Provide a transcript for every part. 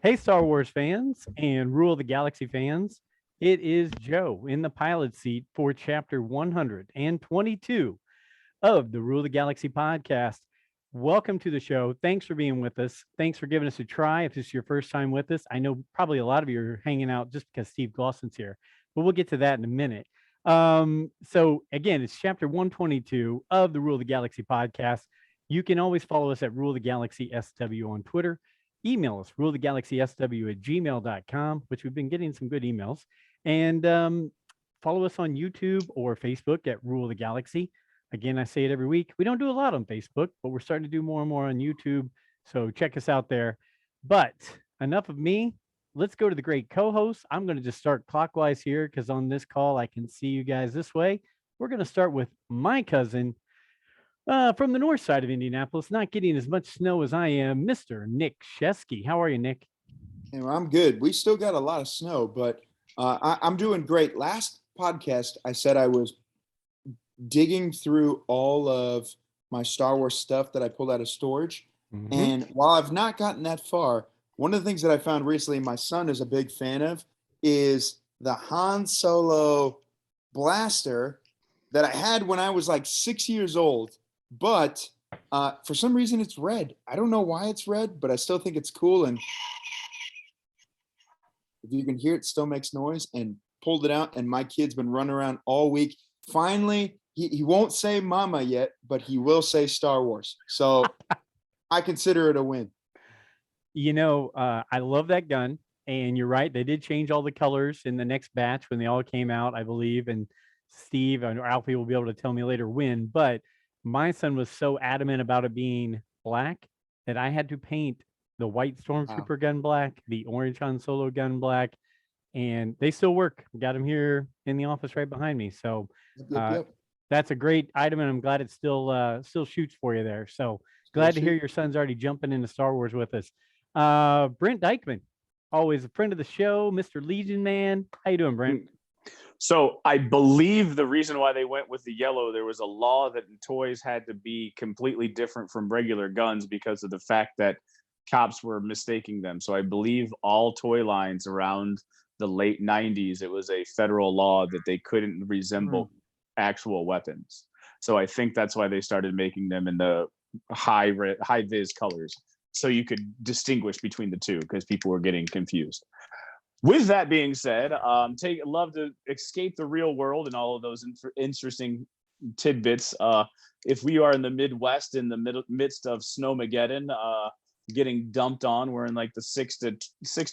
Hey, Star Wars fans and Rule of the Galaxy fans. It is Joe in the pilot seat for chapter 122 of the Rule of the Galaxy podcast. Welcome to the show. Thanks for being with us. Thanks for giving us a try. If this is your first time with us, I know probably a lot of you are hanging out just because Steve Glosson's here, but we'll get to that in a minute. So again, it's chapter 122 of the Rule of the Galaxy podcast. You can always follow us at Rule of the Galaxy SW on Twitter. Email us, ruleofthegalaxysw@gmail.com, which we've been getting some good emails. And follow us on YouTube or Facebook at Rule of the Galaxy. Again, I say it every week. We don't do a lot on Facebook, but we're starting to do more and more on YouTube. So check us out there. But enough of me. Let's go to the great co-host. I'm going to just start clockwise here because on this call, I can see you guys this way. We're going to start with my cousin from the north side of Indianapolis, not getting as much snow as I am, Mr. Nick Shesky. How are you, Nick? Hey, well, I'm good. We still got a lot of snow, but I'm doing great. Last podcast, I said I was digging through all of my Star Wars stuff that I pulled out of storage. Mm-hmm. And while I've not gotten that far, one of the things that I found recently, my son is a big fan of, is the Han Solo blaster that I had when I was like 6 years old. But for some reason, it's red. I don't know why it's red, but I still think it's cool. And if you can hear it, still makes noise. And pulled it out, and my kid's been running around all week. Finally, he won't say mama yet, but he will say Star Wars. So I consider it a win. You know, I love that gun. And you're right. They did change all the colors in the next batch when they all came out, I believe. And Steve or Alfie will be able to tell me later when. But my son was so adamant about it being black that I had to paint the white Stormtrooper gun black, the orange Han Solo gun black, and they still work. Got them here in the office right behind me. So that's a great item, and I'm glad it still shoots for you there. So glad to hear your son's already jumping into Star Wars with us. Brent Dykeman, always a friend of the show, Mr. Legion Man. How you doing, Brent? So I believe the reason why they went with the yellow, there was a law that toys had to be completely different from regular guns because of the fact that cops were mistaking them. So I believe all toy lines around the late 90s, it was a federal law that they couldn't resemble actual weapons. So I think that's why they started making them in the high vis colors, so you could distinguish between the two because people were getting confused. With that being said, love to escape the real world and all of those interesting tidbits. If we are in the Midwest in the midst of Snowmageddon, getting dumped on, we're in like the 6 to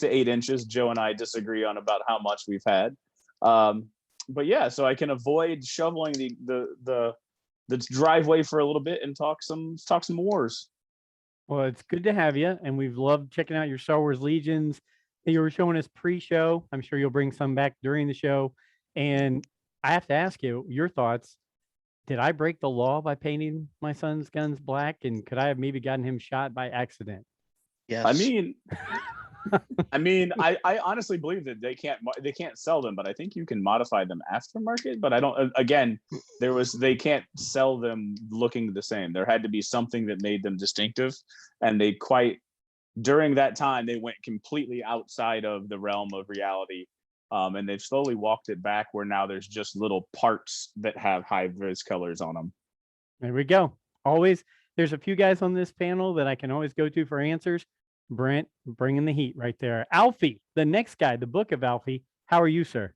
8 inches. Joe and I disagree on about how much we've had. But yeah, so I can avoid shoveling the driveway for a little bit and talk some wars. Well, it's good to have you, and we've loved checking out your Star Wars Legions. You were showing us pre-show. I'm sure you'll bring some back during the show. And I have to ask you your thoughts. Did I break the law by painting my son's guns black? And could I have maybe gotten him shot by accident? Yes. I mean, I honestly believe that they can't sell them, but I think you can modify them aftermarket. But I don't. Again, they can't sell them looking the same. There had to be something that made them distinctive, and during that time they went completely outside of the realm of reality. And they've slowly walked it back where now there's just little parts that have high vis colors on them. There we go. Always, there's a few guys on this panel that I can always go to for answers. Brent, bringing the heat right there. Alfie, the next guy, the book of Alfie. How are you, sir?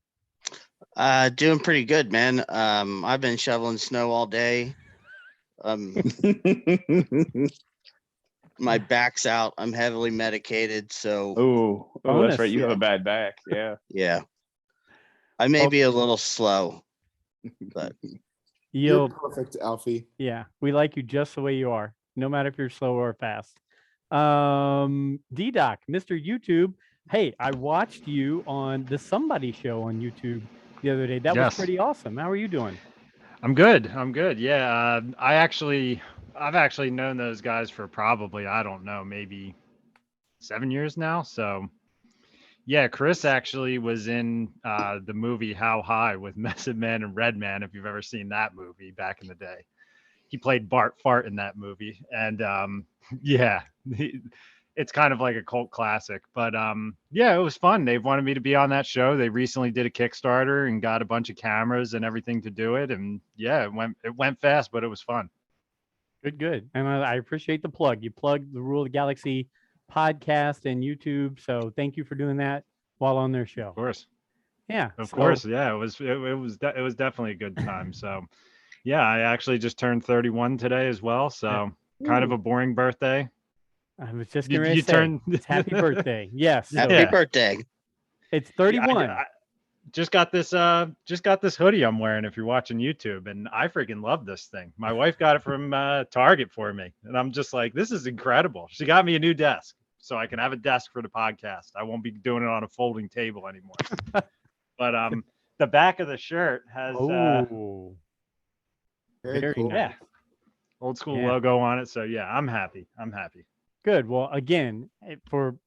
Doing pretty good, man. I've been shoveling snow all day. My back's out. I'm heavily medicated, so. Oh, that's right. You have a bad back. Yeah. Yeah. I may be a little slow, but you're perfect, Alfie. Yeah, we like you just the way you are, no matter if you're slow or fast. D-Doc, Mr. YouTube. Hey, I watched you on the Somebody Show on YouTube the other day. That was pretty awesome. How are you doing? I'm good. Yeah, I've actually known those guys for probably, I don't know, maybe 7 years now. So yeah, Chris actually was in the movie How High with Method Man and Redman, if you've ever seen that movie back in the day. He played Bart Fart in that movie. And yeah, it's kind of like a cult classic. But yeah, it was fun. They've wanted me to be on that show. They recently did a Kickstarter and got a bunch of cameras and everything to do it. And yeah, it went fast, but it was fun. Good. And I appreciate the plug. You plugged the Rule of the Galaxy podcast and YouTube. So thank you for doing that while on their show. Of course. Yeah. Of course. Yeah. It was definitely a good time. So yeah, I actually just turned 31 today as well. So kind of a boring birthday. I was just going to say, it's happy birthday. Yes. Happy birthday. It's 31. I just got this hoodie I'm wearing if you're watching YouTube, and I freaking love this thing. My wife got it from Target for me, and I'm just like, this is incredible. She got me a new desk so I can have a desk for the podcast. I won't be doing it on a folding table anymore. But the back of the shirt has Very cool. nice. Old school logo on it. So yeah, I'm happy. Good. Well, again, for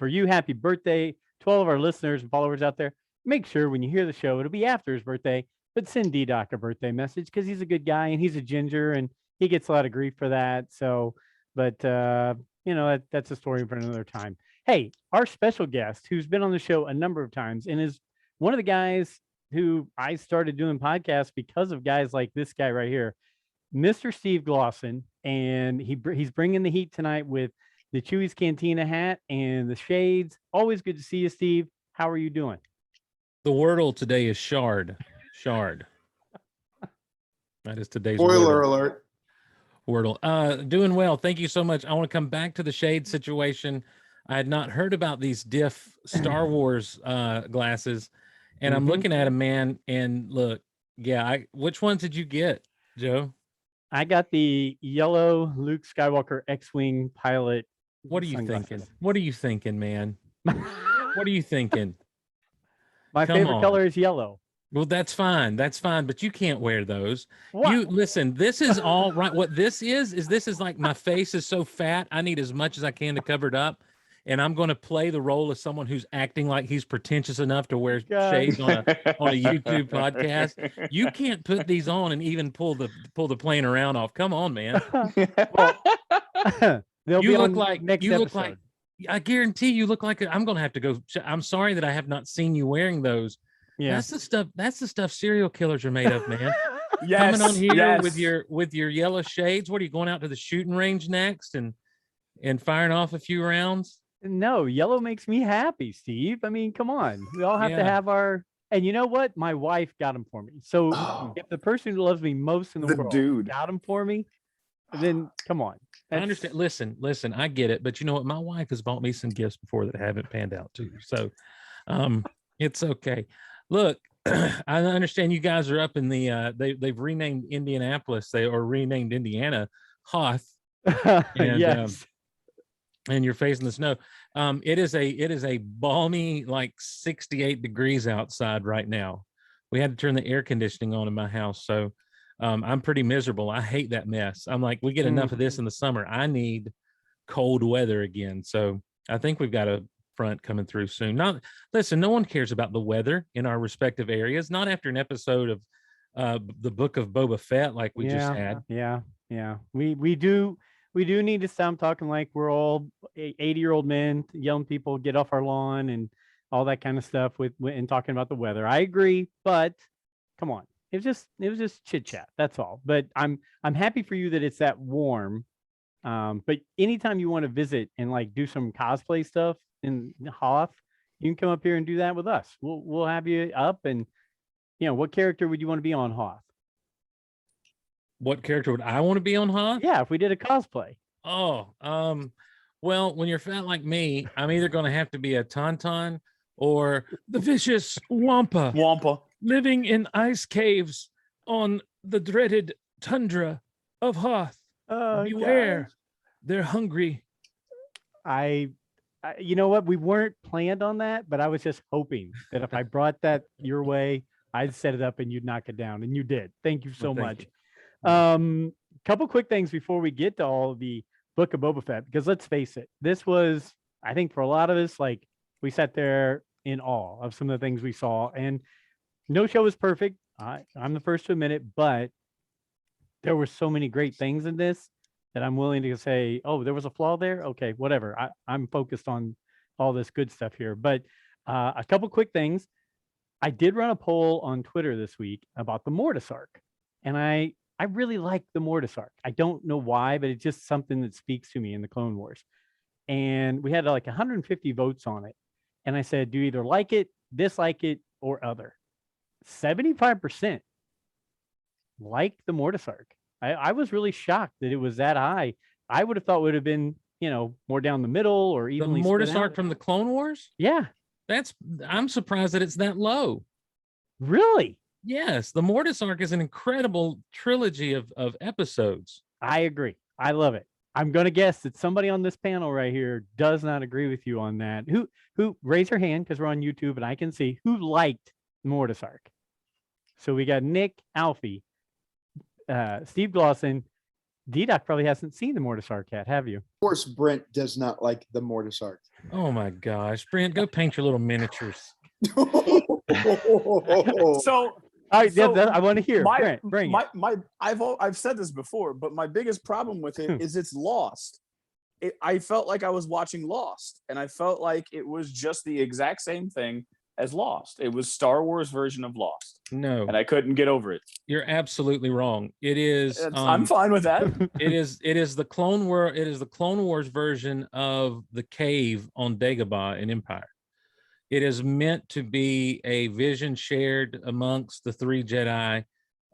you, happy birthday to all of our listeners and followers out there. Make sure when you hear the show, it'll be after his birthday, but send D-Doc a birthday message because he's a good guy and he's a ginger and he gets a lot of grief for that. So, but that's a story for another time. Hey, our special guest who's been on the show a number of times and is one of the guys who I started doing podcasts because of guys like this guy right here, Mr. Steve Glosson, and he's bringing the heat tonight with the Chewy's Cantina hat and the shades. Always good to see you, Steve. How are you doing? The wordle today is shard. Shard. That is today's Spoiler alert. wordle. Doing well. Thank you so much. I want to come back to the shade situation. I had not heard about these diff Star Wars glasses, and I'm looking at them, man. And look, which ones did you get, Joe? I got the yellow Luke Skywalker X-Wing pilot. What are you sunglasses. thinking? What are you thinking, man? What are you thinking? My favorite color is yellow. Well, that's fine. That's fine. But you can't wear those. What? You listen, this is all right. What this is like my face is so fat. I need as much as I can to cover it up. And I'm going to play the role of someone who's acting like he's pretentious enough to wear shades on a YouTube podcast. You can't put these on and even pull the plane around off. Come on, man. You look like next episode. I guarantee you look like I'm going to have to go. I'm sorry that I have not seen you wearing those. Yeah, that's the stuff serial killers are made of, man. Yes, Coming on here yes. with your yellow shades. What are you going out to the shooting range next and firing off a few rounds? No, yellow makes me happy, Steve. I mean, come on. We all have to have our. And you know what? My wife got them for me. So if the person who loves me most in the world got them for me, then come on. I understand. Listen, I get it. But you know what? My wife has bought me some gifts before that haven't panned out too. So it's okay. Look, I understand you guys are up in the they've renamed Indianapolis. They are renamed Indiana Hoth. And, yes. And you're facing the snow. It is a balmy, like 68 degrees outside right now. We had to turn the air conditioning on in my house. So I'm pretty miserable. I hate that mess. I'm like, we get enough of this in the summer. I need cold weather again. So I think we've got a front coming through soon. No one cares about the weather in our respective areas. Not after an episode of the book of Boba Fett like we just had. Yeah. We do need to stop talking like we're all 80-year-old men, young people, get off our lawn and all that kind of stuff and talking about the weather. I agree, but come on. It was just chit chat. That's all. But I'm happy for you that it's that warm. But anytime you want to visit and like do some cosplay stuff in Hoth, you can come up here and do that with us. We'll have you up. And what character would you want to be on Hoth? What character would I want to be on Hoth? Yeah, if we did a cosplay. Oh, well, when you're fat like me, I'm either going to have to be a Tauntaun or the vicious Wampa. Living in ice caves on the dreaded tundra of Hoth. Beware, gosh. They're hungry. You know what? We weren't planned on that, but I was just hoping that if I brought that your way, I'd set it up and you'd knock it down, and you did. Thank you so much. Couple quick things before we get to all of the Book of Boba Fett, because let's face it, this was, I think, for a lot of us, like we sat there in awe of some of the things we saw, and no show was perfect. I'm the first to admit it, but there were so many great things in this that I'm willing to say, oh, there was a flaw there. Okay, whatever. I'm focused on all this good stuff here. But a couple quick things. I did run a poll on Twitter this week about the Mortis arc, and I really like the Mortis arc. I don't know why, but it's just something that speaks to me in the Clone Wars. And we had like 150 votes on it. And I said, do you either like it, dislike it, or other? 75% liked the Mortis arc. I was really shocked that it was that high. I would have thought it would have been, more down the middle or The evenly Mortis split arc out. from the Clone Wars? Yeah, I'm surprised that it's that low. really. Yes, the Mortis arc is an incredible trilogy of episodes. I agree. I love it. I'm going to guess that somebody on this panel right here does not agree with you on that. Who raise your hand because we're on YouTube and I can see who liked Mortis arc. So we got Nick, Alfie, Steve Glosson. D-Doc probably hasn't seen the Mortis arc yet, have you? Of course, Brent does not like the Mortis arc. Oh my gosh, Brent, go paint your little miniatures. So All right, So, I want to hear. my, Brent, bring it. I've said this before, but my biggest problem with it is it's Lost. I felt like I was watching Lost, and I felt like it was just the exact same thing as Lost. It was Star Wars version of Lost, No, and I couldn't get over it. you're absolutely wrong. It is. I'm fine with that. It is the Clone War. It is the Clone Wars version of the cave on Dagobah in Empire. It is meant to be a vision shared amongst the three Jedi,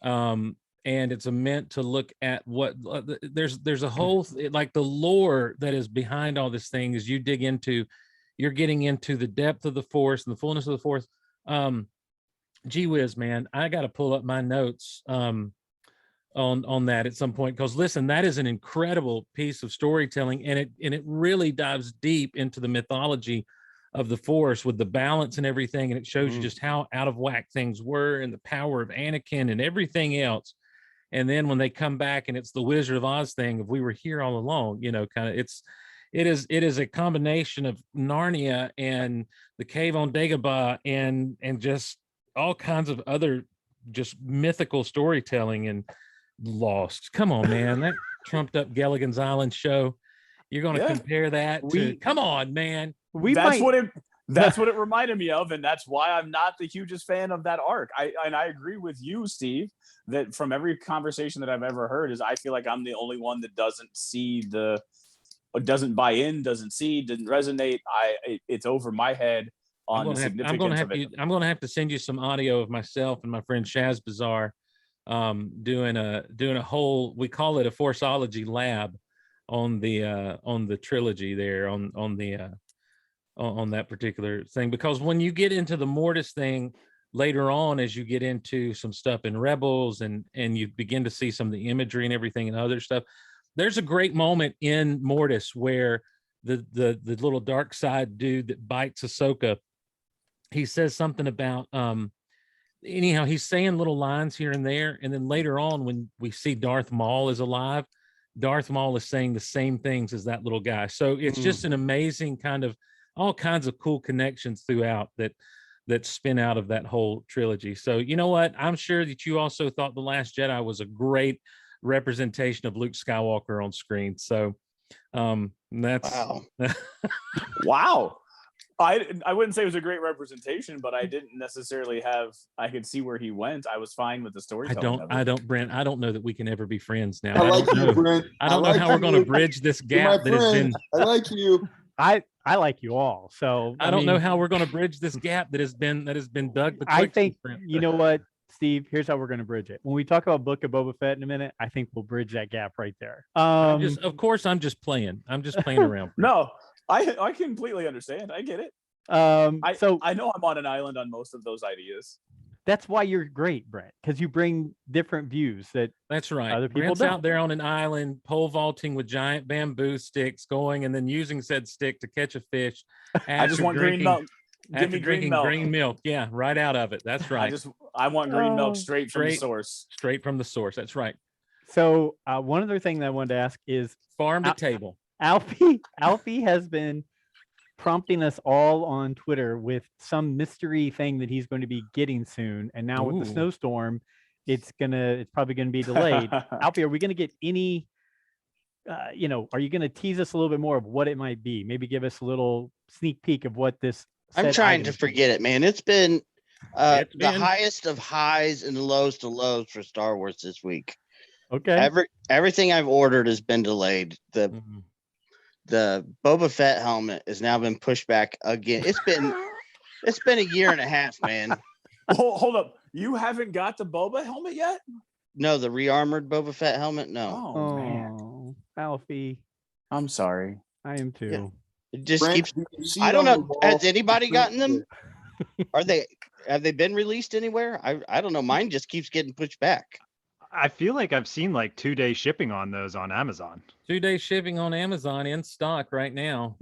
and it's meant to look at what there's a whole like the lore that is behind all this thing. As you dig into, you're getting into the depth of the Force and the fullness of the Force. Gee whiz, man, I got to pull up my notes on that at some point, because listen, that is an incredible piece of storytelling, and it really dives deep into the mythology of the Force with the balance and everything, and it shows you just how out of whack things were and the power of Anakin and everything else. And then when they come back and it's the Wizard of Oz thing of we were here all along, kind of it is a combination of Narnia and the cave on Dagobah and just all kinds of other just mythical storytelling and Lost. Come on, man, that trumped up Gilligan's Island show. You're going to compare that to? Come on, man. That's what it reminded me of, and that's why I'm not the hugest fan of that arc. I agree with you, Steve, that from every conversation that I've ever heard is I feel like I'm the only one that doesn't buy in, didn't resonate. It's over my head on the significance of it. I'm going to have to send you some audio of myself and my friend Shaz Bazaar doing a whole, we call it a Forceology lab on the trilogy there on that particular thing, because when you get into the Mortis thing later on, as you get into some stuff in Rebels and you begin to see some of the imagery and everything and other stuff, there's a great moment in Mortis where the little dark side dude that bites Ahsoka, he says something about anyhow, he's saying little lines here and there, and then later on when we see Darth Maul is alive, Darth Maul is saying the same things as that little guy. So it's just an amazing kind of all kinds of cool connections throughout that spin out of that whole trilogy. So you know what? I'm sure that you also thought The Last Jedi was a great representation of Luke Skywalker on screen. So that's wow. I wouldn't say it was a great representation, but I didn't necessarily I could see where he went. I was fine with the storytelling. I don't, Brent. I don't know that we can ever be friends now. I like you, Brent. I don't know how we're going to bridge this gap that has been. I like you. I like you all. So I don't know how we're going to bridge this gap that has been dug. I think you know what, Steve. Here's how we're going to bridge it. When we talk about Book of Boba Fett in a minute, I think we'll bridge that gap right there. Of course, I'm just playing. I'm just playing around. No, I completely understand. I get it. So I know I'm on an island on most of those ideas. That's why you're great, Brent, because you bring different views that's right. Other people Brent's don't. out there on an island, pole vaulting with giant bamboo sticks, going and then using said stick to catch a fish. I just want green milk. Give me green milk. Green milk. Yeah, right out of it. That's right. I want green milk straight from the source. Straight from the source. That's right. So one other thing that I wanted to ask is farm to table. Alfie has been prompting us all on Twitter with some mystery thing that he's going to be getting soon. And now with the snowstorm, it's probably gonna be delayed. Alfie, are we gonna get any are you going to tease us a little bit more of what it might be? Maybe give us a little sneak peek of what this. I'm trying to forget it, man. It's been the highest of highs and the lowest of lows for Star Wars this week. Okay. Everything I've ordered has been delayed. The Boba Fett helmet has now been pushed back again. It's been a year and a half, man. Hold up. You haven't got the Boba helmet yet? No, the re-armored Boba Fett helmet. No. Oh man, Alfie. I'm sorry. I am too. Yeah. It just Brent, keeps. I don't know. Has anybody gotten them? Have they been released anywhere? I don't know. Mine just keeps getting pushed back. I feel like I've seen like 2-day shipping on those on Amazon. 2-day shipping on Amazon in stock right now.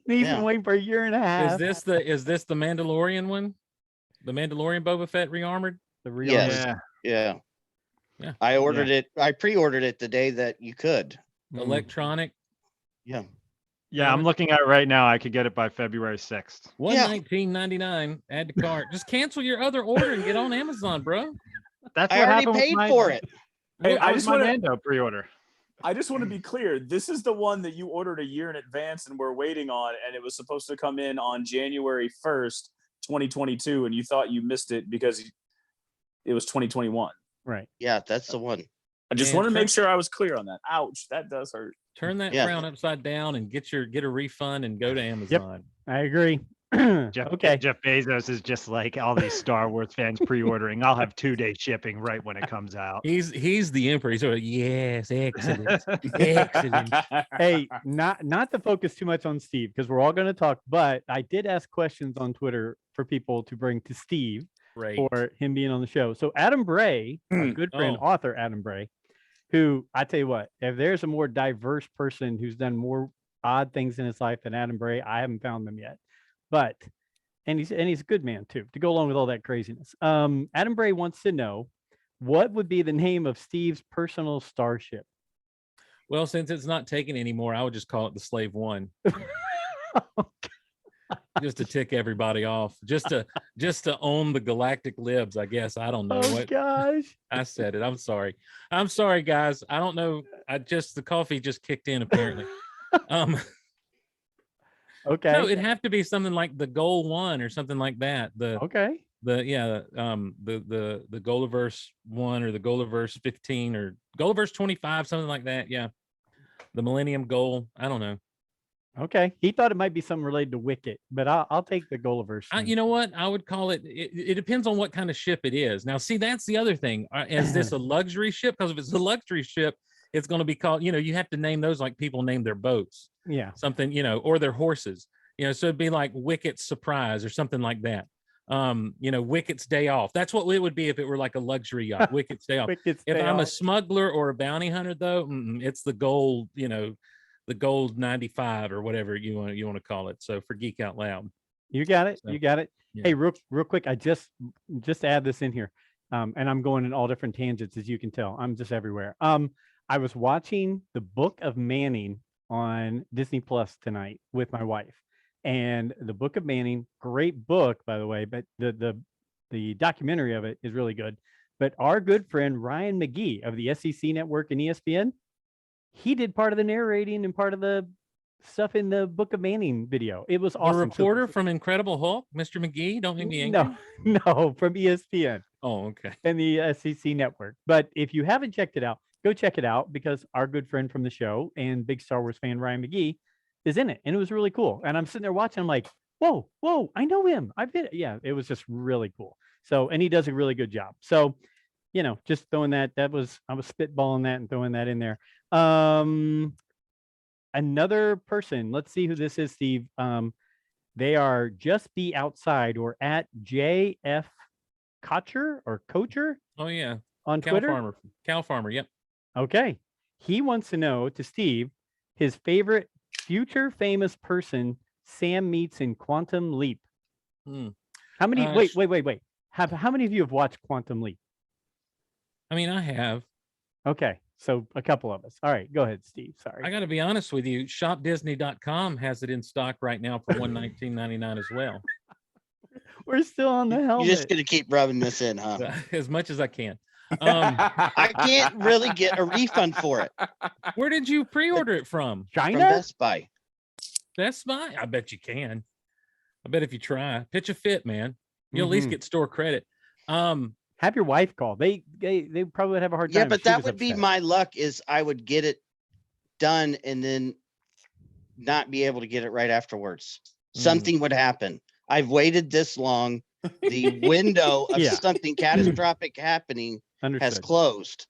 He's been waiting for a year and a half. Is this the Mandalorian one? The Mandalorian Boba Fett rearmored? The rearmored. Yes. Yeah. I ordered it. I pre-ordered it the day that you could. Electronic. Yeah. Yeah, I'm looking at it right now. I could get it by February 6th. $119.99. Add to cart. Just cancel your other order and get on Amazon, bro. That's I what already happened paid with for it. Hey, I just want Mando pre-order. I just want to be clear. This is the one that you ordered a year in advance and we're waiting on, and it was supposed to come in on January 1st, 2022, and you thought you missed it because it was 2021. Right. Yeah, that's the one. I just want to make sure I was clear on that. Ouch, that does hurt. Turn that frown upside down and get a refund and go to Amazon. I agree. Jeff Jeff Bezos is just like all these Star Wars fans pre-ordering. I'll have 2-day shipping right when it comes out. He's the emperor. He's like, yes, excellent, excellent. Hey, not to focus too much on Steve because we're all going to talk, but I did ask questions on Twitter for people to bring to Steve for him being on the show. So Adam Bray, our good friend, author Adam Bray, who I tell you what, if there's a more diverse person who's done more odd things in his life than Adam Bray, I haven't found them yet. But he's a good man too, to go along with all that craziness. Adam Bray wants to know what would be the name of Steve's personal starship. Well, since it's not taken anymore, I would just call it the Slave One. Just to tick everybody off, just to own the galactic libs, I guess. I don't know what. Gosh, I said it. I'm sorry, guys. I don't know. The coffee just kicked in apparently. Okay. No, it'd have to be something like the Goal 1 or something like that. The Goliverse 1 or the Goliverse 15 or Goliverse 25, something like that. Yeah. The Millennium Goal. I don't know. Okay. He thought it might be something related to Wicket, but I'll take the Gulliver's. You know what? I would call it, it depends on what kind of ship it is. Now, see, that's the other thing. Is this a luxury ship? Because if it's a luxury ship, it's going to be called, you have to name those like people name their boats. Yeah. Something, or their horses. So it'd be like Wicket's Surprise or something like that. Wicket's Day Off. That's what it would be if it were like a luxury yacht. Wicket's Day Off. If I'm a smuggler or a bounty hunter, though, it's the gold, the gold 95 or whatever you want to call it. So for Geek Out Loud. You got it. So, you got it. Yeah. Hey, real quick, I just add this in here. And I'm going in all different tangents, as you can tell. I'm just everywhere. I was watching The Book of Manning on Disney Plus tonight with my wife. And The Book of Manning, great book, by the way, but the documentary of it is really good. But our good friend Ryan McGee of the SEC Network and ESPN, he did part of the narrating and part of the stuff in the Book of Manning video. It was awesome. A reporter from Incredible Hulk, Mr. McGee, don't make me angry. No, from ESPN. Oh, okay. And the SEC Network. But if you haven't checked it out, go check it out because our good friend from the show and big Star Wars fan Ryan McGee is in it, and it was really cool. And I'm sitting there watching. I'm like, whoa, I know him. I've been, it was just really cool. So, and he does a really good job. So, just throwing that. I was spitballing that and throwing that in there. Another person. Let's see who this is, Steve. They are Just Be Outside or at JF Kocher or Coacher. Oh yeah, on Twitter. Cow Farmer. Yep. Okay. He wants to know to Steve his favorite future famous person Sam meets in Quantum Leap. How many? Wait. How many of you have watched Quantum Leap? I mean, I have. Okay, so a couple of us. All right, go ahead, Steve. Sorry. I got to be honest with you. ShopDisney.com has it in stock right now for $119.99 as well. We're still on the helmet. You're just gonna keep rubbing this in, huh? As much as I can. I can't really get a refund for it Where did you pre-order it from? from China? Best Buy. Best Buy? I bet you can. I bet if you try, pitch a fit, man, you'll at least get store credit. Have your wife call. They probably would have a hard time. Yeah, if but she that was would be upset. my luck. Is I would get it done and then not be able to get it right afterwards. Something would happen. I've waited this long. The window of Yeah. something catastrophic happening has Understood. closed.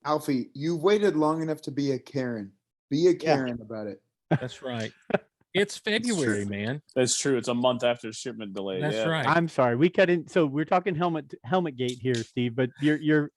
Alfie, you've waited long enough to be a Karen. Be a Karen about it. That's right. It's February, true. man. That's true. It's a month after shipment delay. That's yeah. right. I'm sorry. We cut in. So we're talking helmet gate here, Steve. But your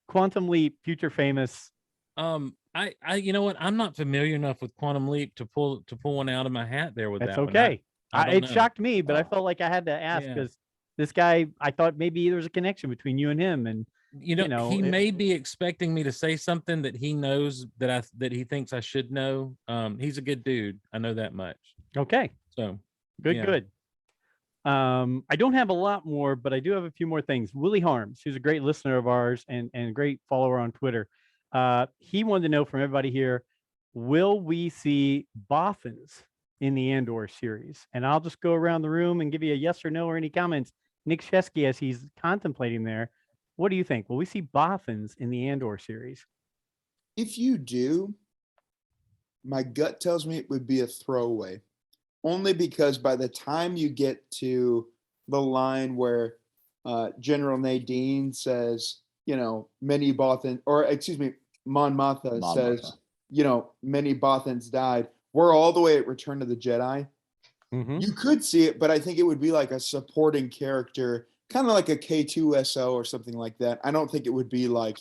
Quantum Leap, future famous. I you know what? I'm not familiar enough with Quantum Leap to pull one out of my hat there with That's that one. okay. I don't It know. shocked me, but I felt like I had to ask Yeah. because this guy. I thought maybe there's a connection between you and him, and You know, he it- may be expecting me to say something that he knows that he thinks I should know. He's a good dude. I know that much. okay. So Good, yeah. good. I don't have a lot more, but I do have a few more things. Willie Harms, who's a great listener of ours and a great follower on Twitter. He wanted to know from everybody here, will we see Boffins in the Andor series? And I'll just go around the room and give you a yes or no or any comments. Nick Shesky, as he's contemplating there, what do you think? Will we see Boffins in the Andor series? If you do, my gut tells me it would be a throwaway. Only because by the time you get to the line where General Nadine says, many Bothans, or excuse me, Mon Mothma says, many Bothans died, we're all the way at Return of the Jedi. Mm-hmm. You could see it, but I think it would be like a supporting character, kind of like a K2SO or something like that. I don't think it would be like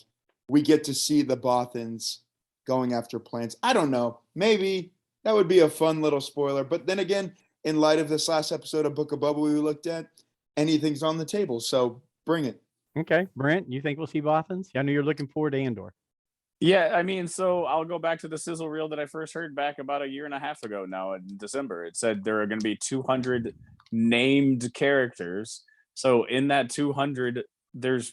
we get to see the Bothans going after plants. I don't know. Maybe that would be a fun little spoiler. But then again, in light of this last episode of Book of Boba we looked at, anything's on the table. So bring it. Okay. Brent, you think we'll see Boffins? I know you're looking forward to Andor. Yeah, I mean, so I'll go back to the sizzle reel that I first heard back about a year and a half ago now in December. It said there are going to be 200 named characters. So in that 200, there's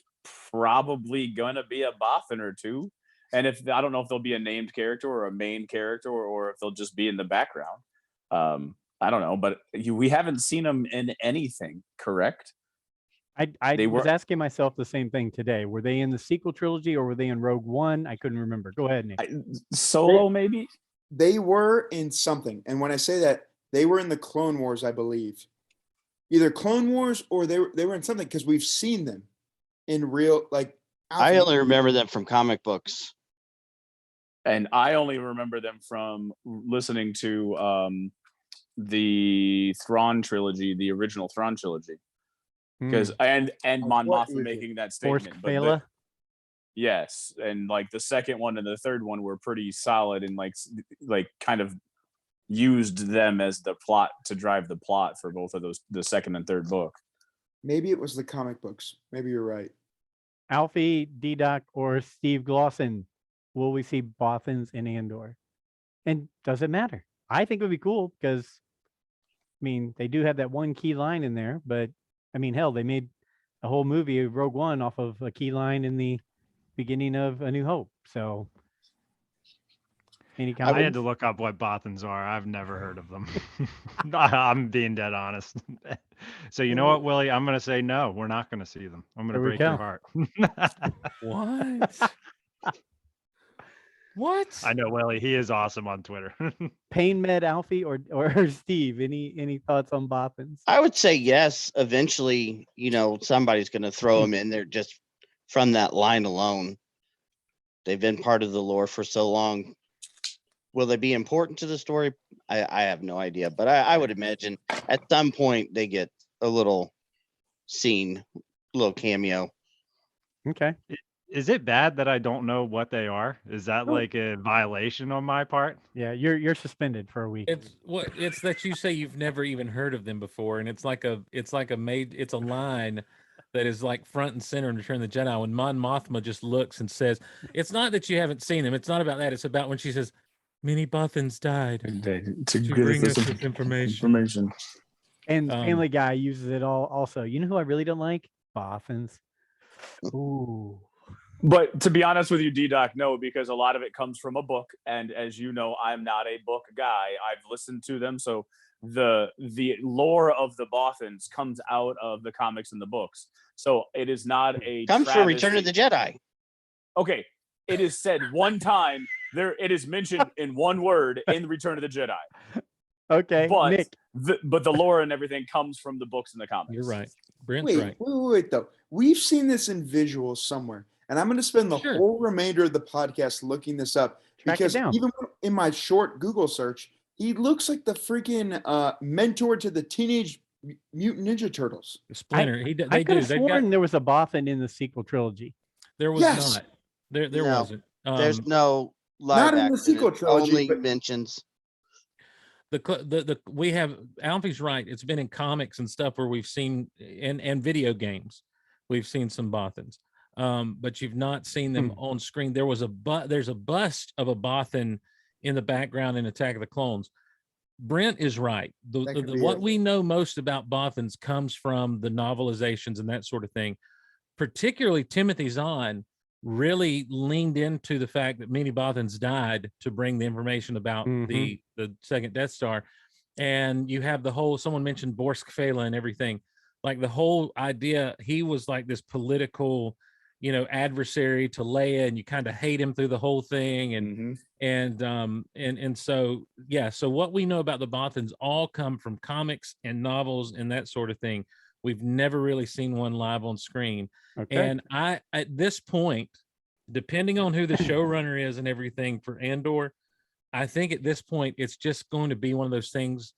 probably going to be a Boffin or two. And I don't know if there'll be a named character or a main character or if they'll just be in the background. I don't know, but we haven't seen them in anything, correct? I was asking myself the same thing today. Were they in the sequel trilogy or were they in Rogue One? I couldn't remember. Go ahead, Nick. Solo, maybe? They were in something. And when I say that, they were in the Clone Wars, I believe. Either Clone Wars or they were in something because we've seen them in real, like. I only remember them from comic books. And I only remember them from listening to the Thrawn trilogy, the original Thrawn trilogy. Because and Mon Mothma making that statement. But yes, and like the second one and the third one were pretty solid and like kind of used them as the plot to drive the plot for both of those, the second and third book. Maybe it was the comic books. Maybe you're right. Alfie, D-Doc, or Steve Glosson, will we see Bothans in Andor? And does it matter? I think it would be cool because, I mean, they do have that one key line in there, but I mean, hell, they made a whole movie of Rogue One off of a key line in the beginning of A New Hope. So, any comments? I had to look up what Bothans are. I've never heard of them. I'm being dead honest. So you know what, Willie? I'm going to say no. We're not going to see them. I'm going to break your heart. What? What? I know, Willie. He is awesome on Twitter. Pain Med, Alfie, or Steve? Any thoughts on Boffins? I would say yes. Eventually, somebody's going to throw them in there just from that line alone. They've been part of the lore for so long. Will they be important to the story? I have no idea, but I would imagine at some point they get a little scene, little cameo. Okay. Is it bad that I don't know what they are? Is that like a violation on my part? Yeah, you're suspended for a week. It's that you say you've never even heard of them before, and it's a line that is like front and center in Return of the Jedi when Mon Mothma just looks and says, "It's not that you haven't seen them. It's not about that. It's about when she says, many Bothans died to bring us this information." And Family Guy uses it all also. You know who I really don't like? Boffins. Ooh. But to be honest with you, D-Doc, no, because a lot of it comes from a book. And as you know, I'm not a book guy. I've listened to them. So the lore of the Bothans comes out of the comics and the books. So it is not a Comes from Return of the Jedi. Okay. It is said one time there. It is mentioned in one word in Return of the Jedi. Okay, But Nick. but the lore and everything comes from the books and the comics. You're right. Brent's right. Wait, though. We've seen this in visuals somewhere, and I'm going to spend the whole remainder of the podcast looking this up because even in my short Google search, he looks like the freaking mentor to the Teenage Mutant Ninja Turtles. Splinter. I could have sworn there was a Bothan in the sequel trilogy. There was not. There wasn't. There's no live not in the sequel trilogy. Only mentions. We have Alfie's right. It's been in comics and stuff where we've seen and video games. We've seen some Bothans, but you've not seen them on screen. There's a bust of a Bothan in the background in Attack of the Clones. Brent is right. What we know most about Bothans comes from the novelizations and that sort of thing. Particularly Timothy Zahn really leaned into the fact that many Bothans died to bring the information about the second Death Star. And you have the whole, someone mentioned Borsk Fela and everything, like the whole idea, he was like this political, adversary to Leia, and you kind of hate him through the whole thing. And so, yeah. So what we know about the Bothans all come from comics and novels and that sort of thing. We've never really seen one live on screen. Okay. And at this point, depending on who the showrunner is and everything for Andor, I think at this point, it's just going to be one of those things.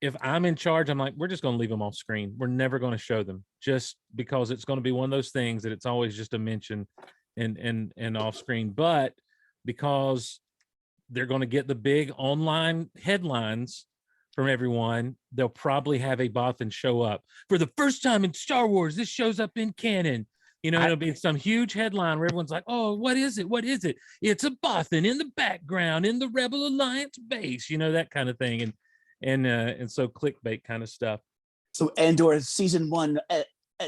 If I'm in charge, I'm like, we're just going to leave them off screen. We're never going to show them, just because it's going to be one of those things that it's always just a mention and off screen. But because they're going to get the big online headlines from everyone, they'll probably have a Bothan show up for the first time in Star Wars. This shows up in canon. It'll be some huge headline where everyone's like, "Oh, what is it? What is it? It's a Bothan in the background in the Rebel Alliance base." That kind of thing, and so clickbait kind of stuff. So Andor season 1,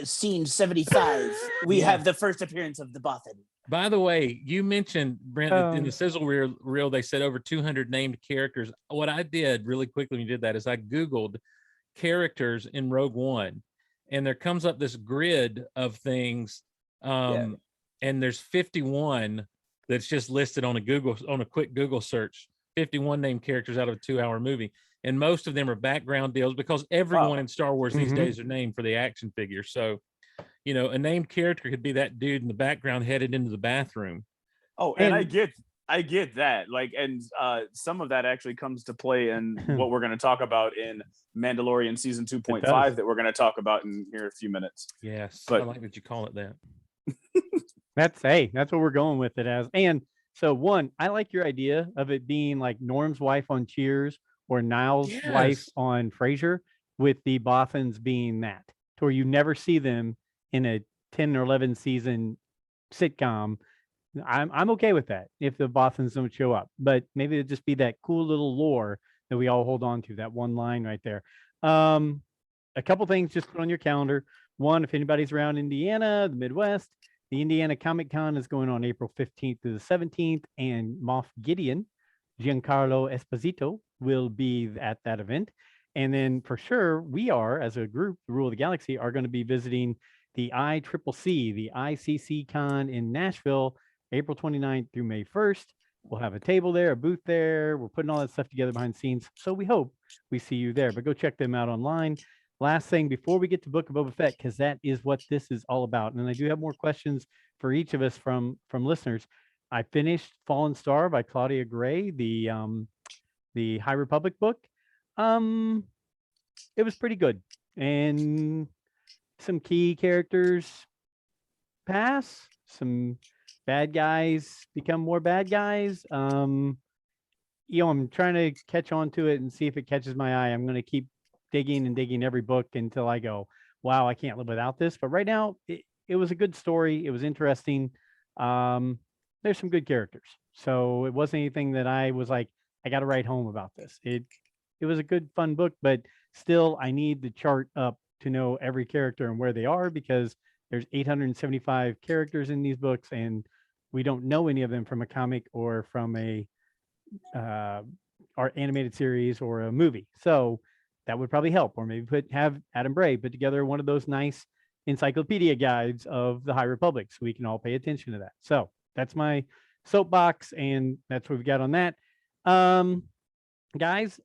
scene 75, we have the first appearance of the Bothan. By the way, you mentioned, Brent, that in the sizzle reel, they said over 200 named characters. What I did really quickly when you did that is I Googled characters in Rogue One, and there comes up this grid of things. And there's 51 that's just listed on a quick Google search, 51 named characters out of a 2-hour movie. And most of them are background deals because everyone in Star Wars these days are named for the action figure. So, a named character could be that dude in the background headed into the bathroom. Oh, and I get that. And some of that actually comes to play in what we're going to talk about in Mandalorian season 2.5 that we're going to talk about in here in a few minutes. Yes, but I like that you call it that. That's what we're going with it as. And so, one, I like your idea of it being like Norm's wife on Cheers or Niles' wife on Frasier, with the Bothans being that, to where you never see them in a 10 or 11 season sitcom. I'm okay with that if the Bothans don't show up, but maybe it'd just be that cool little lore that we all hold on to, that one line right there. A couple things just put on your calendar. One, if anybody's around Indiana, the Midwest, the Indiana Comic Con is going on April 15th through the 17th, and Moff Gideon, Giancarlo Esposito, will be at that event. And then for sure, we are, as a group, the Rule of the Galaxy, are going to be visiting the ICCC, the ICC Con in Nashville, April 29th through May 1st. We'll have a table there, a booth there. We're putting all that stuff together behind the scenes. So we hope we see you there, but go check them out online. Last thing before we get to Book of Boba Fett, because that is what this is all about. And I do have more questions for each of us from listeners. I finished Fallen Star by Claudia Gray, the High Republic book. It was pretty good. And some key characters pass, some bad guys become more bad guys. I'm trying to catch on to it and see if it catches my eye. I'm going to keep digging every book until I go, wow, I can't live without this. But right now, it was a good story. It was interesting. There's some good characters. So it wasn't anything that I was like, I got to write home about this. It was a good, fun book, but still I need the chart up to know every character and where they are, because There's 875 characters in these books, and we don't know any of them from a comic or from a our animated series or a movie. So that would probably help. Or maybe have Adam Bray put together one of those nice encyclopedia guides of the High Republic so we can all pay attention to that. So that's my soapbox, and that's what we've got on that. Guys,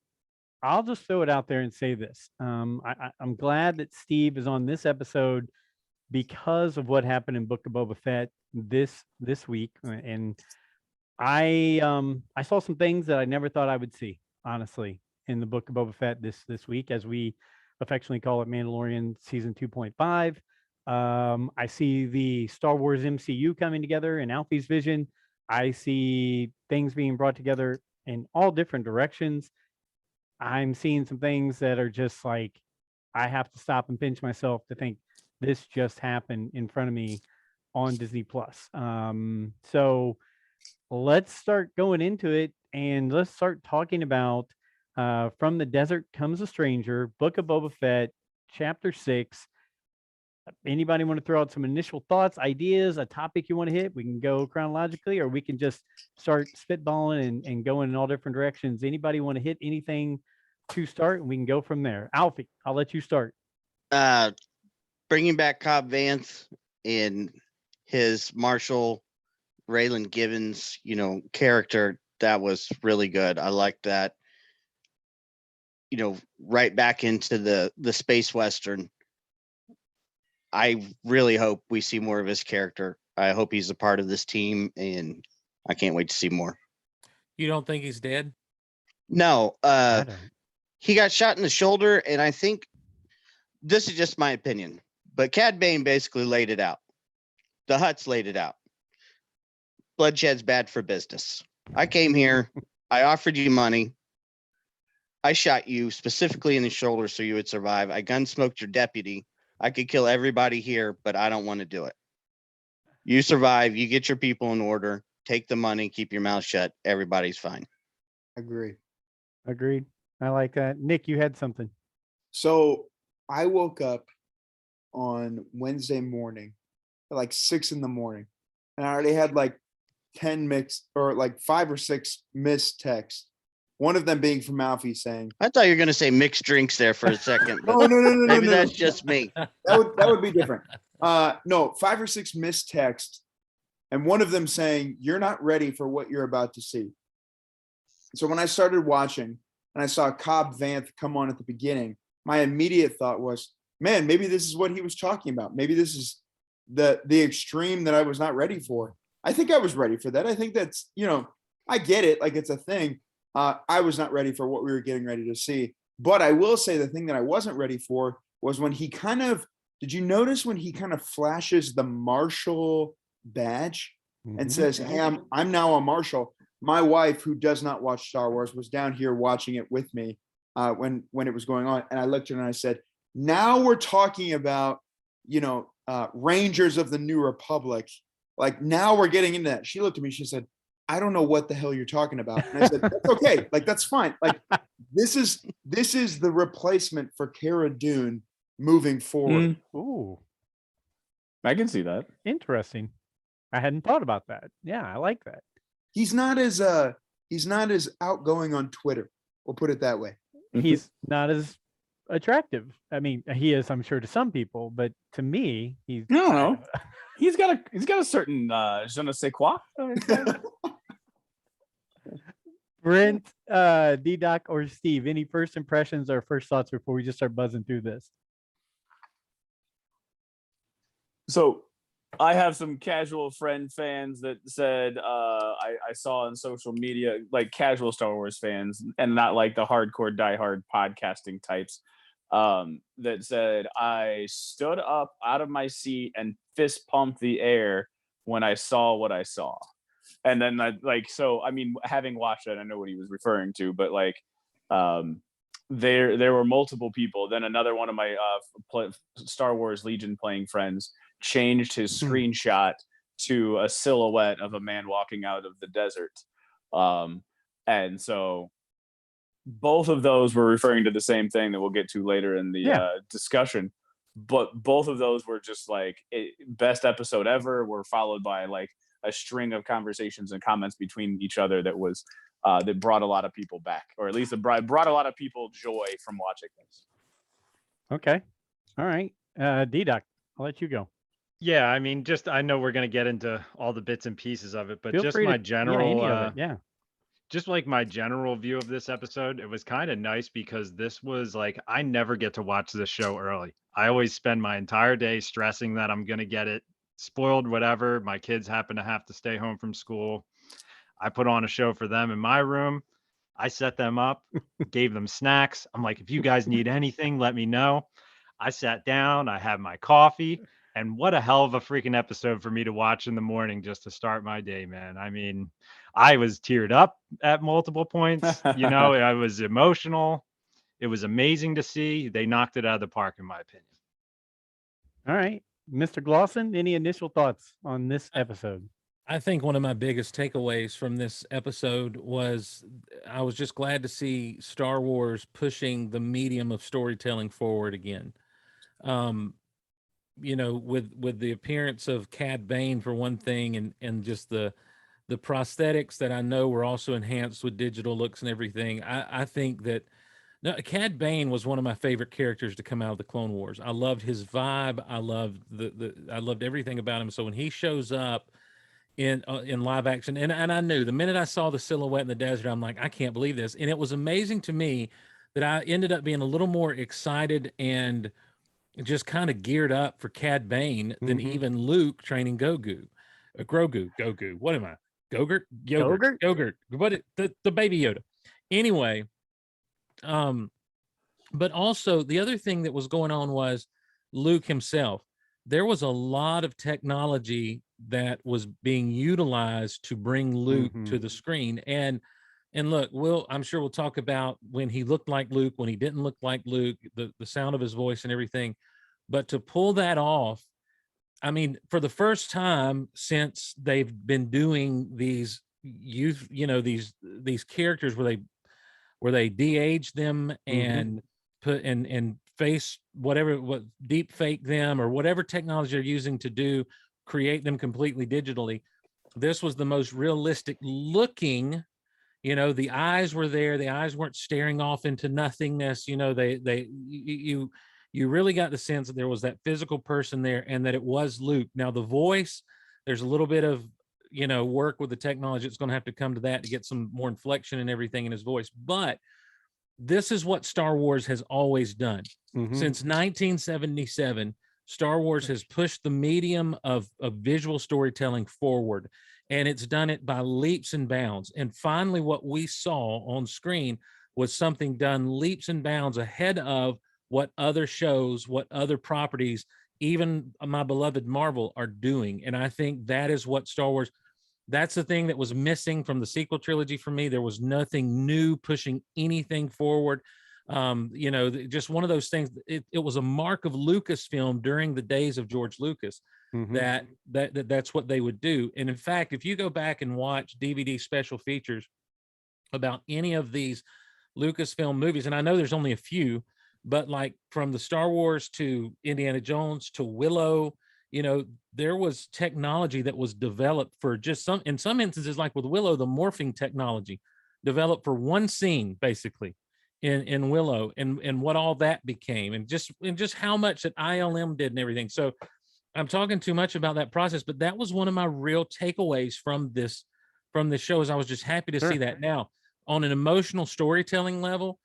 I'll just throw it out there and say this. I'm glad that Steve is on this episode because of what happened in Book of Boba Fett this week. And I saw some things that I never thought I would see, honestly, in the Book of Boba Fett this week, as we affectionately call it, Mandalorian season 2.5. I see the Star Wars MCU coming together in Alfie's vision. I see things being brought together in all different directions. I'm seeing some things that are just like, I have to stop and pinch myself to think this just happened in front of me on Disney Plus. So let's start going into it, and let's start talking about From the Desert Comes a Stranger, Book of Boba Fett, Chapter 6. Anybody want to throw out some initial thoughts, ideas, a topic you want to hit? We can go chronologically, or we can just start spitballing and going in all different directions. Anybody want to hit anything to start? And we can go from there. Alfie, I'll let you start. Bringing back Cobb Vanth in his Marshall Raylan Givens, character, that was really good. I like that. Right back into the space western. I really hope we see more of his character. I hope he's a part of this team, and I can't wait to see more. You don't think he's dead? No, I don't. he got shot in the shoulder, and I think this is just my opinion, but Cad Bane basically laid it out. The Hutts laid it out. Bloodshed's bad for business. I came here. I offered you money. I shot you specifically in the shoulder so you would survive. I gunsmoked your deputy. I could kill everybody here, but I don't want to do it. You survive. You get your people in order. Take the money. Keep your mouth shut. Everybody's fine. Agree. Agreed. I like that. Nick, you had something. So I woke up on Wednesday morning at like 6 a.m, and I already had like 10 mixed, or like 5 or 6 missed texts. One of them being from Alfie saying, I thought you were going to say mixed drinks there for a second, but "No, maybe no. that's just me." That would be different. No, 5 or 6 missed texts, and one of them saying, "You're not ready for what you're about to see." So when I started watching and I saw Cobb Vanth come on at the beginning, my immediate thought was, man, maybe this is what he was talking about. Maybe this is the extreme that I was not ready for. I think I was ready for that. I think that's, I get it. Like, it's a thing. I was not ready for what we were getting ready to see. But I will say the thing that I wasn't ready for was when he did you notice when he kind of flashes the Marshal badge and says, "Hey, I'm now a Marshal." My wife, who does not watch Star Wars, was down here watching it with me when it was going on. And I looked at her and I said, now we're talking about, Rangers of the New Republic. Like, now we're getting into that. She looked at me, she said, "I don't know what the hell you're talking about." And I said, "That's okay. Like, that's fine. Like, this is the replacement for Cara Dune moving forward." Ooh, I can see that. interesting. I hadn't thought about that. Yeah, I like that. He's not as outgoing on Twitter. We'll put it that way. He's not as attractive. I mean, he is, I'm sure, to some people, but to me, he's. I don't know. He's got a certain je ne sais quoi. Brent, D-Doc, or Steve, any first impressions or first thoughts before we just start buzzing through this? So I have some casual fans that said I saw on social media, like casual Star Wars fans and not like the hardcore diehard podcasting types, that said I stood up out of my seat and fist pumped the air when I saw what I saw. And then having watched it, I know what he was referring to, but there were multiple people. Then another one of my Star Wars Legion playing friends changed his screenshot to a silhouette of a man walking out of the desert. And so both of those were referring to the same thing that we'll get to later in the discussion. but both of those were just like best episode ever. Were followed by like a string of conversations and comments between each other that was that brought a lot of people back, or at least it brought a lot of people joy from watching this. Okay. All right. D-Doc, I'll let you go. Yeah, I mean, just I know we're gonna get into all the bits and pieces of it, but Feel just free my to, general, any of it. Yeah. just like my general view of this episode, it was kind of nice because this was like I never get to watch this show early. I always spend my entire day stressing that I'm gonna get it spoiled, whatever. My kids happen to have to stay home from school. I put on a show for them in my room. I set them up, gave them snacks. I'm like, if you guys need anything, let me know. I sat down, I had my coffee, and what a hell of a freaking episode for me to watch in the morning just to start my day, man. I mean, I was teared up at multiple points. I was emotional. It was amazing to see. They knocked it out of the park, in my opinion. All right. Mr. Glosson, any initial thoughts on this episode? I think one of my biggest takeaways from this episode was I was just glad to see Star Wars pushing the medium of storytelling forward again. With the appearance of Cad Bane for one thing, and just the prosthetics that I know were also enhanced with digital looks and everything. I think that Cad Bane was one of my favorite characters to come out of the Clone Wars. I loved his vibe. I loved I loved everything about him. So when he shows up in live action, and I knew the minute I saw the silhouette in the desert, I'm like, I can't believe this. And it was amazing to me that I ended up being a little more excited and just kind of geared up for Cad Bane than even Luke training Grogu. What am I? Gogurt. What? The baby Yoda. Anyway, but also the other thing that was going on was Luke himself. There was a lot of technology that was being utilized to bring Luke to the screen. And look, I'm sure we'll talk about when he looked like Luke, when he didn't look like Luke, the sound of his voice and everything. But to pull that off, I mean, for the first time since they've been doing these these characters where they de-age them and put and face what deep fake them or whatever technology they're using to create them completely digitally. This was the most realistic looking. The eyes were there. The eyes weren't staring off into nothingness. You really got the sense that there was that physical person there and that it was Luke. Now the voice, there's a little bit of work with the technology. It's going to have to come to that to get some more inflection and everything in his voice. But this is what Star Wars has always done. Since 1977, Star Wars has pushed the medium of visual storytelling forward, and it's done it by leaps and bounds. And finally, what we saw on screen was something done leaps and bounds ahead of what other shows, what other properties, even my beloved Marvel are doing. And I think that is what Star Wars, that's the thing that was missing from the sequel trilogy for me. There was nothing new pushing anything forward. Just one of those things. It was a mark of Lucasfilm during the days of George Lucas that's what they would do. And in fact, if you go back and watch DVD special features about any of these Lucasfilm movies, and I know there's only a few, but like from the Star Wars to Indiana Jones to Willow, there was technology that was developed for just in some instances, like with Willow, the morphing technology developed for one scene, basically in Willow, and what all that became, and just how much that ILM did and everything. So I'm talking too much about that process, but that was one of my real takeaways from this show, is I was just happy to see that. Now, on an emotional storytelling level,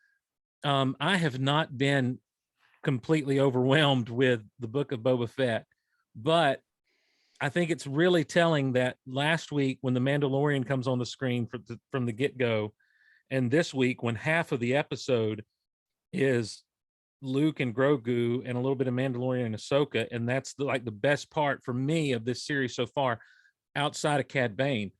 I have not been completely overwhelmed with the Book of Boba Fett, but I think it's really telling that last week when the Mandalorian comes on the screen from the get-go, and this week when half of the episode is Luke and Grogu and a little bit of Mandalorian and Ahsoka, and that's the best part for me of this series so far, outside of Cad Bane.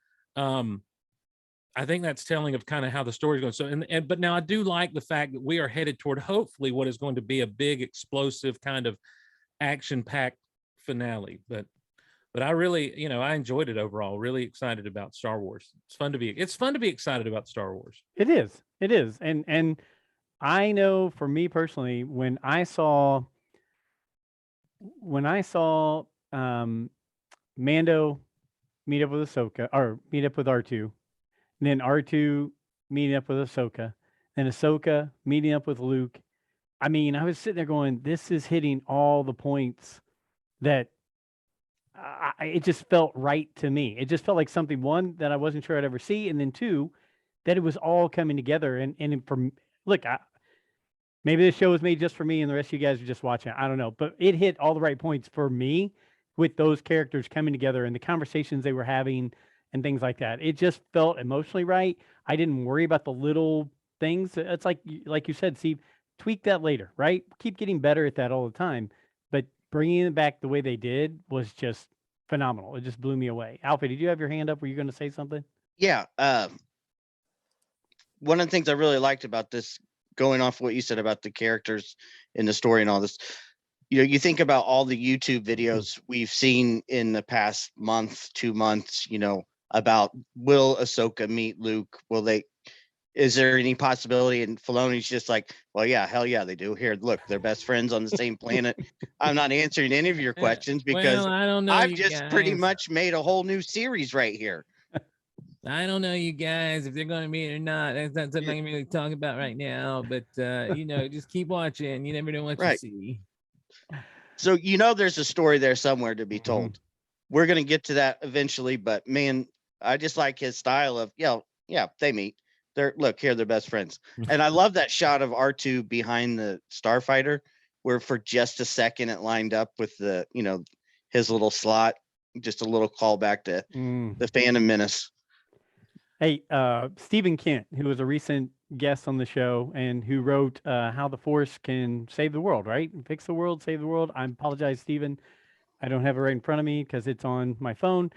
I think that's telling of kind of how the story's going. So, but now I do like the fact that we are headed toward hopefully what is going to be a big, explosive kind of action-packed finale. But I really, I enjoyed it overall. Really excited about Star Wars. It's fun to be excited about Star Wars. It is, and I know for me personally, when I saw when I saw Mando meet up with Ahsoka, or meet up with R2, and then R2 meeting up with Ahsoka, and Ahsoka meeting up with Luke. I mean, I was sitting there going, this is hitting all the points that it just felt right to me. It just felt like something, one, that I wasn't sure I'd ever see, and then two, that it was all coming together. And from, look, maybe this show was made just for me and the rest of you guys are just watching it. I don't know, but it hit all the right points for me with those characters coming together and the conversations they were having and things like that. It just felt emotionally right. I didn't worry about the little things. It's like you said, Steve, tweak that later, right? Keep getting better at that all the time. But bringing it back the way they did was just phenomenal. It just blew me away. Alfie, did you have your hand up? Were you going to say something? Yeah. One of the things I really liked about this, going off what you said about the characters in the story and all this, you think about all the YouTube videos we've seen in the past month, 2 months, about will Ahsoka meet Luke? Is there any possibility? And Filoni's just like, well, yeah, hell yeah, they do. Here, look, they're best friends on the same planet. I'm not answering any of your questions because I don't know. I've just pretty much made a whole new series right here. I don't know, you guys, if they're going to meet or not. That's not something I can really talk about right now. But just keep watching. You never know what you see. So there's a story there somewhere to be told. We're gonna get to that eventually, but man, I just like his style of yeah, they meet. They're best friends. And I love that shot of R2 behind the starfighter, where for just a second it lined up with the his little slot. Just a little callback to the Phantom Menace. Hey, Stephen Kent, who was a recent guest on the show and who wrote How the Force Can Save the World, right? Fix the world, save the world. I apologize, Stephen. I don't have it right in front of me because it's on my phone.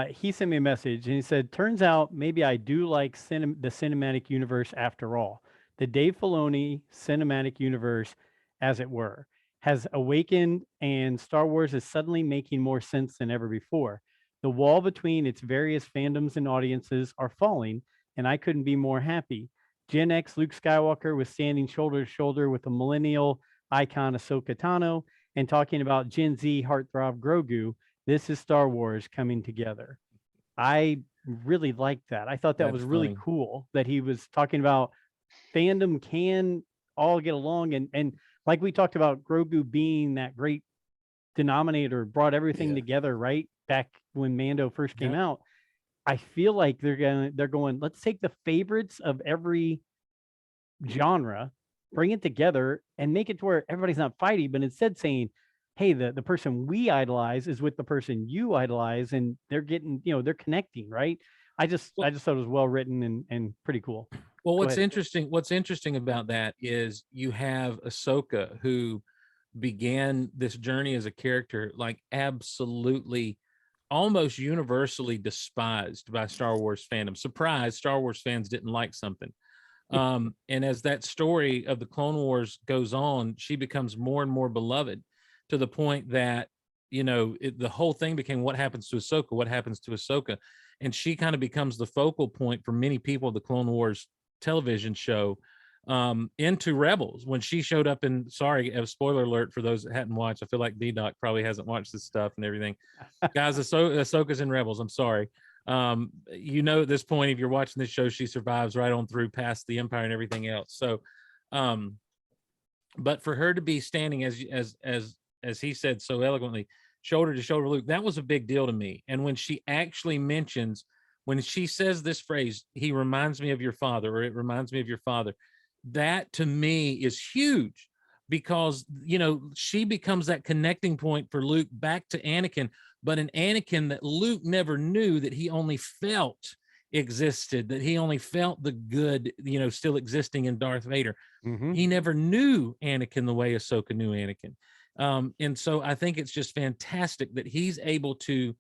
He sent me a message and he said, turns out maybe I do like the cinematic universe after all. The Dave Filoni cinematic universe, as it were, has awakened and Star Wars is suddenly making more sense than ever before. The wall between its various fandoms and audiences are falling, and I couldn't be more happy. Gen X Luke Skywalker was standing shoulder to shoulder with a millennial icon Ahsoka Tano and talking about Gen Z heartthrob Grogu. This is Star Wars coming together. I really liked that. I thought that was really cool that he was talking about fandom can all get along. And like we talked about Grogu being that great denominator, brought everything together, right? Back when Mando first came out. I feel like they're going, let's take the favorites of every genre, bring it together and make it to where everybody's not fighting, but instead saying, hey, the person we idolize is with the person you idolize, and they're getting, they're connecting, right? I just thought it was well written and pretty cool. Well, what's interesting about that is you have Ahsoka, who began this journey as a character, like absolutely almost universally despised by Star Wars fandom. Surprise, Star Wars fans didn't like something. And as that story of the Clone Wars goes on, she becomes more and more beloved to the point that, the whole thing became what happens to Ahsoka, and she kind of becomes the focal point for many people of the Clone Wars television show into Rebels. When she showed up in, a spoiler alert for those that hadn't watched, I feel like D-Doc probably hasn't watched this stuff and everything. Guys, Ahsoka's in Rebels. I'm sorry. At this point, if you're watching this show, she survives right on through past the Empire and everything else. So, but for her to be standing as he said so eloquently, shoulder to shoulder Luke, that was a big deal to me. And when she actually mentions, when she says this phrase, he reminds me of your father, or it reminds me of your father, that to me is huge, because she becomes that connecting point for Luke back to Anakin, but an Anakin that Luke never knew, that he only felt existed, that he only felt the good, still existing in Darth Vader. He never knew Anakin the way Ahsoka knew Anakin. And so I think it's just fantastic that he's able to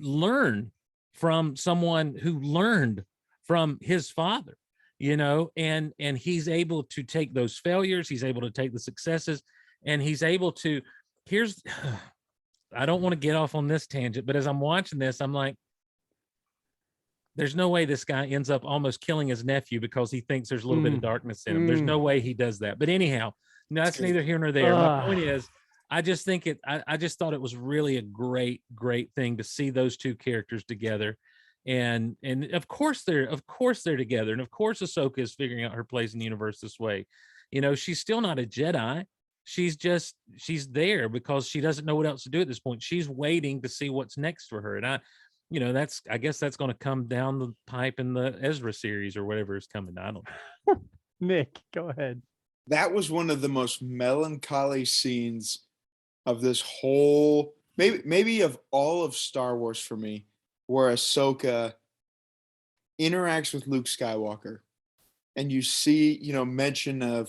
learn from someone who learned from his father, and he's able to take those failures, he's able to take the successes, and he's able to, I don't want to get off on this tangent, but as I'm watching this, I'm like, there's no way this guy ends up almost killing his nephew because he thinks there's a little bit of darkness in him. There's no way he does that. But anyhow, that's neither here nor there. My point is, I just think I just thought it was really a great thing to see those two characters together. And of course they're together. And of course Ahsoka is figuring out her place in the universe this way. You know, she's still not a Jedi. She's there because she doesn't know what else to do at this point. She's waiting to see what's next for her. And I guess that's going to come down the pipe in the Ezra series or whatever is coming. I don't know. Nick, go ahead. That was one of the most melancholy scenes of this whole, maybe of all of Star Wars for me, where Ahsoka interacts with Luke Skywalker, and you see, mention of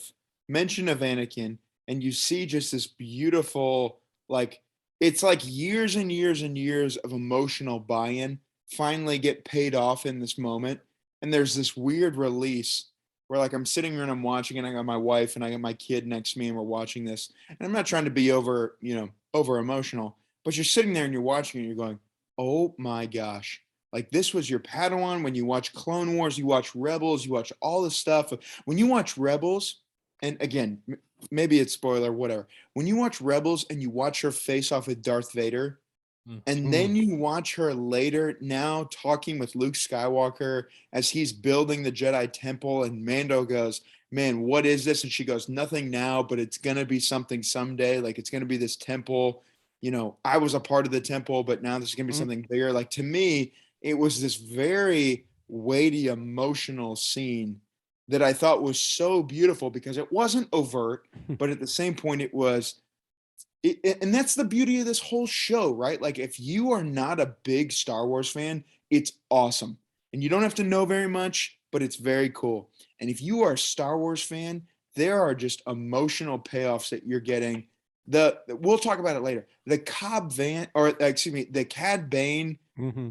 Anakin, and you see just this beautiful, like, it's like years and years and years of emotional buy-in finally get paid off in this moment. And there's this weird release where, like, I'm sitting here and I'm watching, and I got my wife and I got my kid next to me, and we're watching this. And I'm not trying to be over emotional, but you're sitting there and you're watching it and you're going, oh my gosh. Like, this was your Padawan. When you watch Clone Wars, you watch Rebels, you watch all this stuff. When you watch Rebels, and again, maybe it's spoiler, whatever. When you watch Rebels and you watch her face off with Darth Vader, and then you watch her later now talking with Luke Skywalker as he's building the Jedi Temple, and Mando goes, man, what is this? And she goes, nothing now, but it's going to be something someday. Like, it's going to be this temple. I was a part of the temple, but now this is going to be something bigger. Like, to me, it was this very weighty, emotional scene that I thought was so beautiful because it wasn't overt, but at the same point it was, and that's the beauty of this whole show, right? Like, if you are not a big Star Wars fan, it's awesome. And you don't have to know very much, but it's very cool. And if you are a Star Wars fan, there are just emotional payoffs that you're getting. We'll talk about it later. The the Cad Bane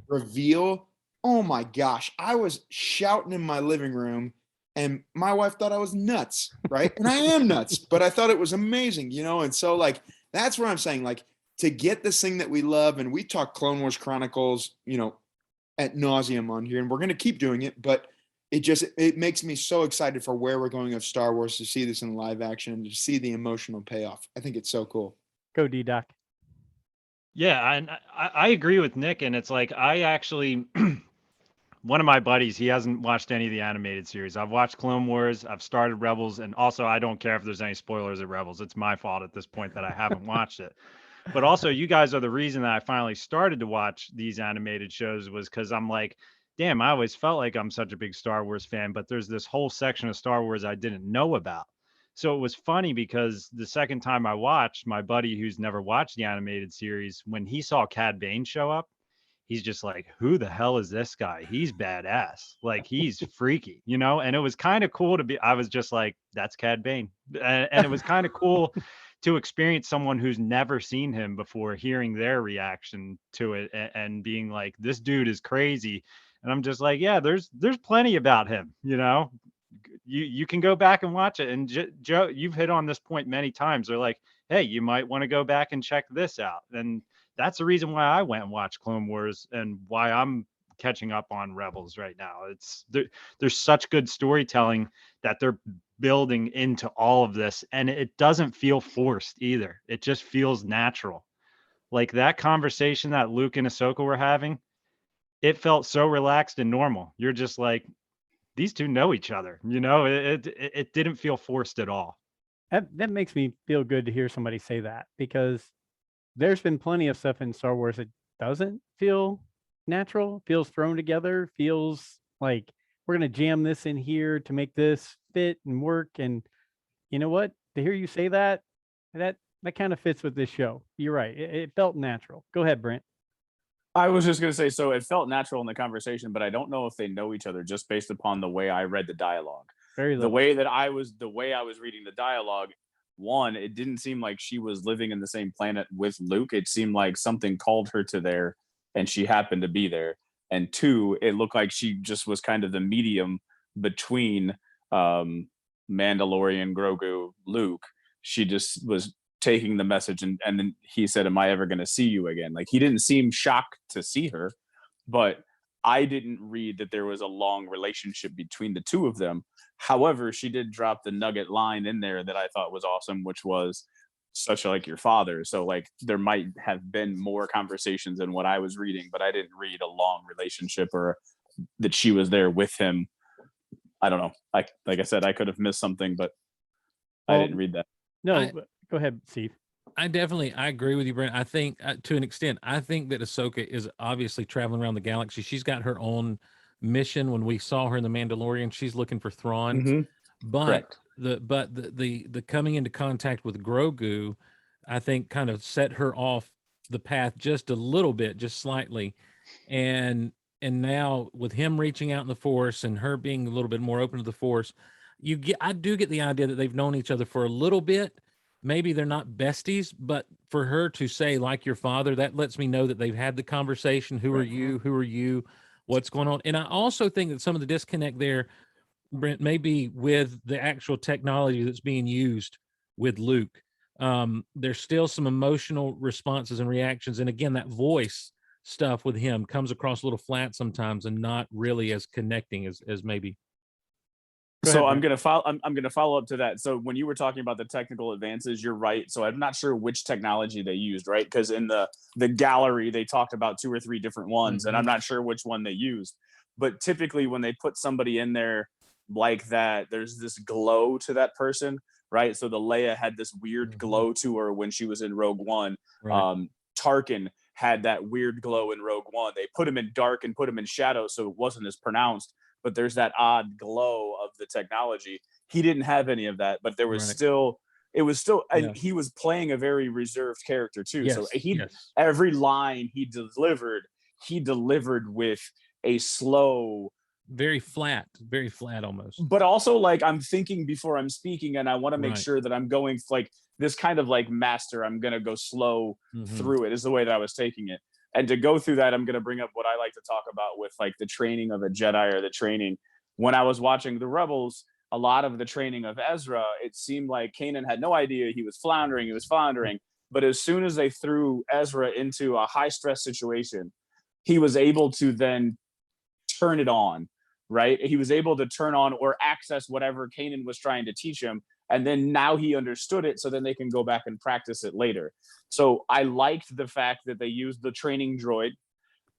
reveal. Oh my gosh. I was shouting in my living room, and my wife thought I was nuts, right? And I am nuts, but I thought it was amazing, And so, like, that's what I'm saying. Like, to get this thing that we love, and we talk Clone Wars Chronicles, ad nauseum on here, and we're going to keep doing it, but it makes me so excited for where we're going of Star Wars, to see this in live action and to see the emotional payoff. I think it's so cool. Go D-Doc. Yeah, and I agree with Nick, and it's like, I actually one of my buddies, he hasn't watched any of the animated series. I've watched Clone Wars, I've started Rebels, and also I don't care if there's any spoilers at Rebels. It's my fault at this point that I haven't watched it. But also, you guys are the reason that I finally started to watch these animated shows, was because I'm like, damn, I always felt like I'm such a big Star Wars fan, but there's this whole section of Star Wars I didn't know about. So it was funny because the second time I watched, my buddy who's never watched the animated series, when he saw Cad Bane show up, he's just like, who the hell is this guy? He's badass. Like, he's freaky, And it was kind of cool I was just like, that's Cad Bane. And it was kind of cool to experience someone who's never seen him before, hearing their reaction to it and being like, this dude is crazy. And I'm just like, yeah, there's plenty about him, You can go back and watch it. And Joe, you've hit on this point many times. They're like, hey, you might want to go back and check this out. And that's the reason why I went and watched Clone Wars, and why I'm catching up on Rebels right now. There's such good storytelling that they're building into all of this, and it doesn't feel forced either. It just feels natural. Like, that conversation that Luke and Ahsoka were having, it felt so relaxed and normal. You're just like, these two know each other, it didn't feel forced at all. That makes me feel good to hear somebody say that, because there's been plenty of stuff in Star Wars that doesn't feel natural, feels thrown together, feels like we're going to jam this in here to make this fit and work. And you know what? To hear you say that kind of fits with this show. You're right. It felt natural. Go ahead, Brent. I was just going to say, so it felt natural in the conversation, but I don't know if they know each other just based upon the way I read the dialogue. The way I was reading the dialogue, one, it didn't seem like she was living in the same planet with Luke. It seemed like something called her to there and she happened to be there. And two, it looked like she just was kind of the medium between Mandalorian, Grogu, Luke. She just was taking the message, and then he said, am I ever going to see you again? Like, he didn't seem shocked to see her, but I didn't read that there was a long relationship between the two of them. However, she did drop the nugget line in there that I thought was awesome, which was, such like your father. So like there might have been more conversations than what I was reading, but I didn't read a long relationship or that she was there with him. I don't know. Like I said, I could have missed something, but I didn't read that. No, go ahead, Steve. I agree with you, Brent. I think to an extent, I think that Ahsoka is obviously traveling around the galaxy. She's got her own mission. When we saw her in The Mandalorian, she's looking for Thrawn. Mm-hmm. But the coming into contact with Grogu, I think kind of set her off the path just a little bit, just slightly. And now with him reaching out in the Force and her being a little bit more open to the Force, I do get the idea that they've known each other for a little bit. Maybe they're not besties, but for her to say, like your father, that lets me know that they've had the conversation. Who are you? Who are you? What's going on? And I also think that some of the disconnect there, Brent, may be with the actual technology that's being used with Luke. There's still some emotional responses and reactions. And again, that voice stuff with him comes across a little flat sometimes and not really as connecting as maybe. So I'm gonna follow up to that. So when you were talking about the technical advances, you're right. So I'm not sure which technology they used, right? Because in the gallery they talked about 2 or 3 different ones, and I'm not sure which one they used. But typically when they put somebody in there like that, there's this glow to that person, right? So the Leia had this weird glow to her when she was in Rogue One. Right. Tarkin had that weird glow in Rogue One. They put him in dark and put him in shadow, so it wasn't as pronounced. But there's that odd glow of the technology. He didn't have any of that, but there was still, and he was playing a very reserved character too. Yes, so every line he delivered with a slow, very flat almost. But also like I'm thinking before I'm speaking, and I want to make sure that I'm going like this kind of like master. I'm gonna go slow through it is the way that I was taking it. And to go through that, I'm going to bring up what I like to talk about with like the training of a Jedi or the training. When I was watching the Rebels, a lot of the training of Ezra, it seemed like Kanan had no idea he was floundering. But as soon as they threw Ezra into a high stress situation, he was able to then turn it on, right? He was able to turn on or access whatever Kanan was trying to teach him. And then now he understood it, so then they can go back and practice it later. So I liked the fact that they used the training droid,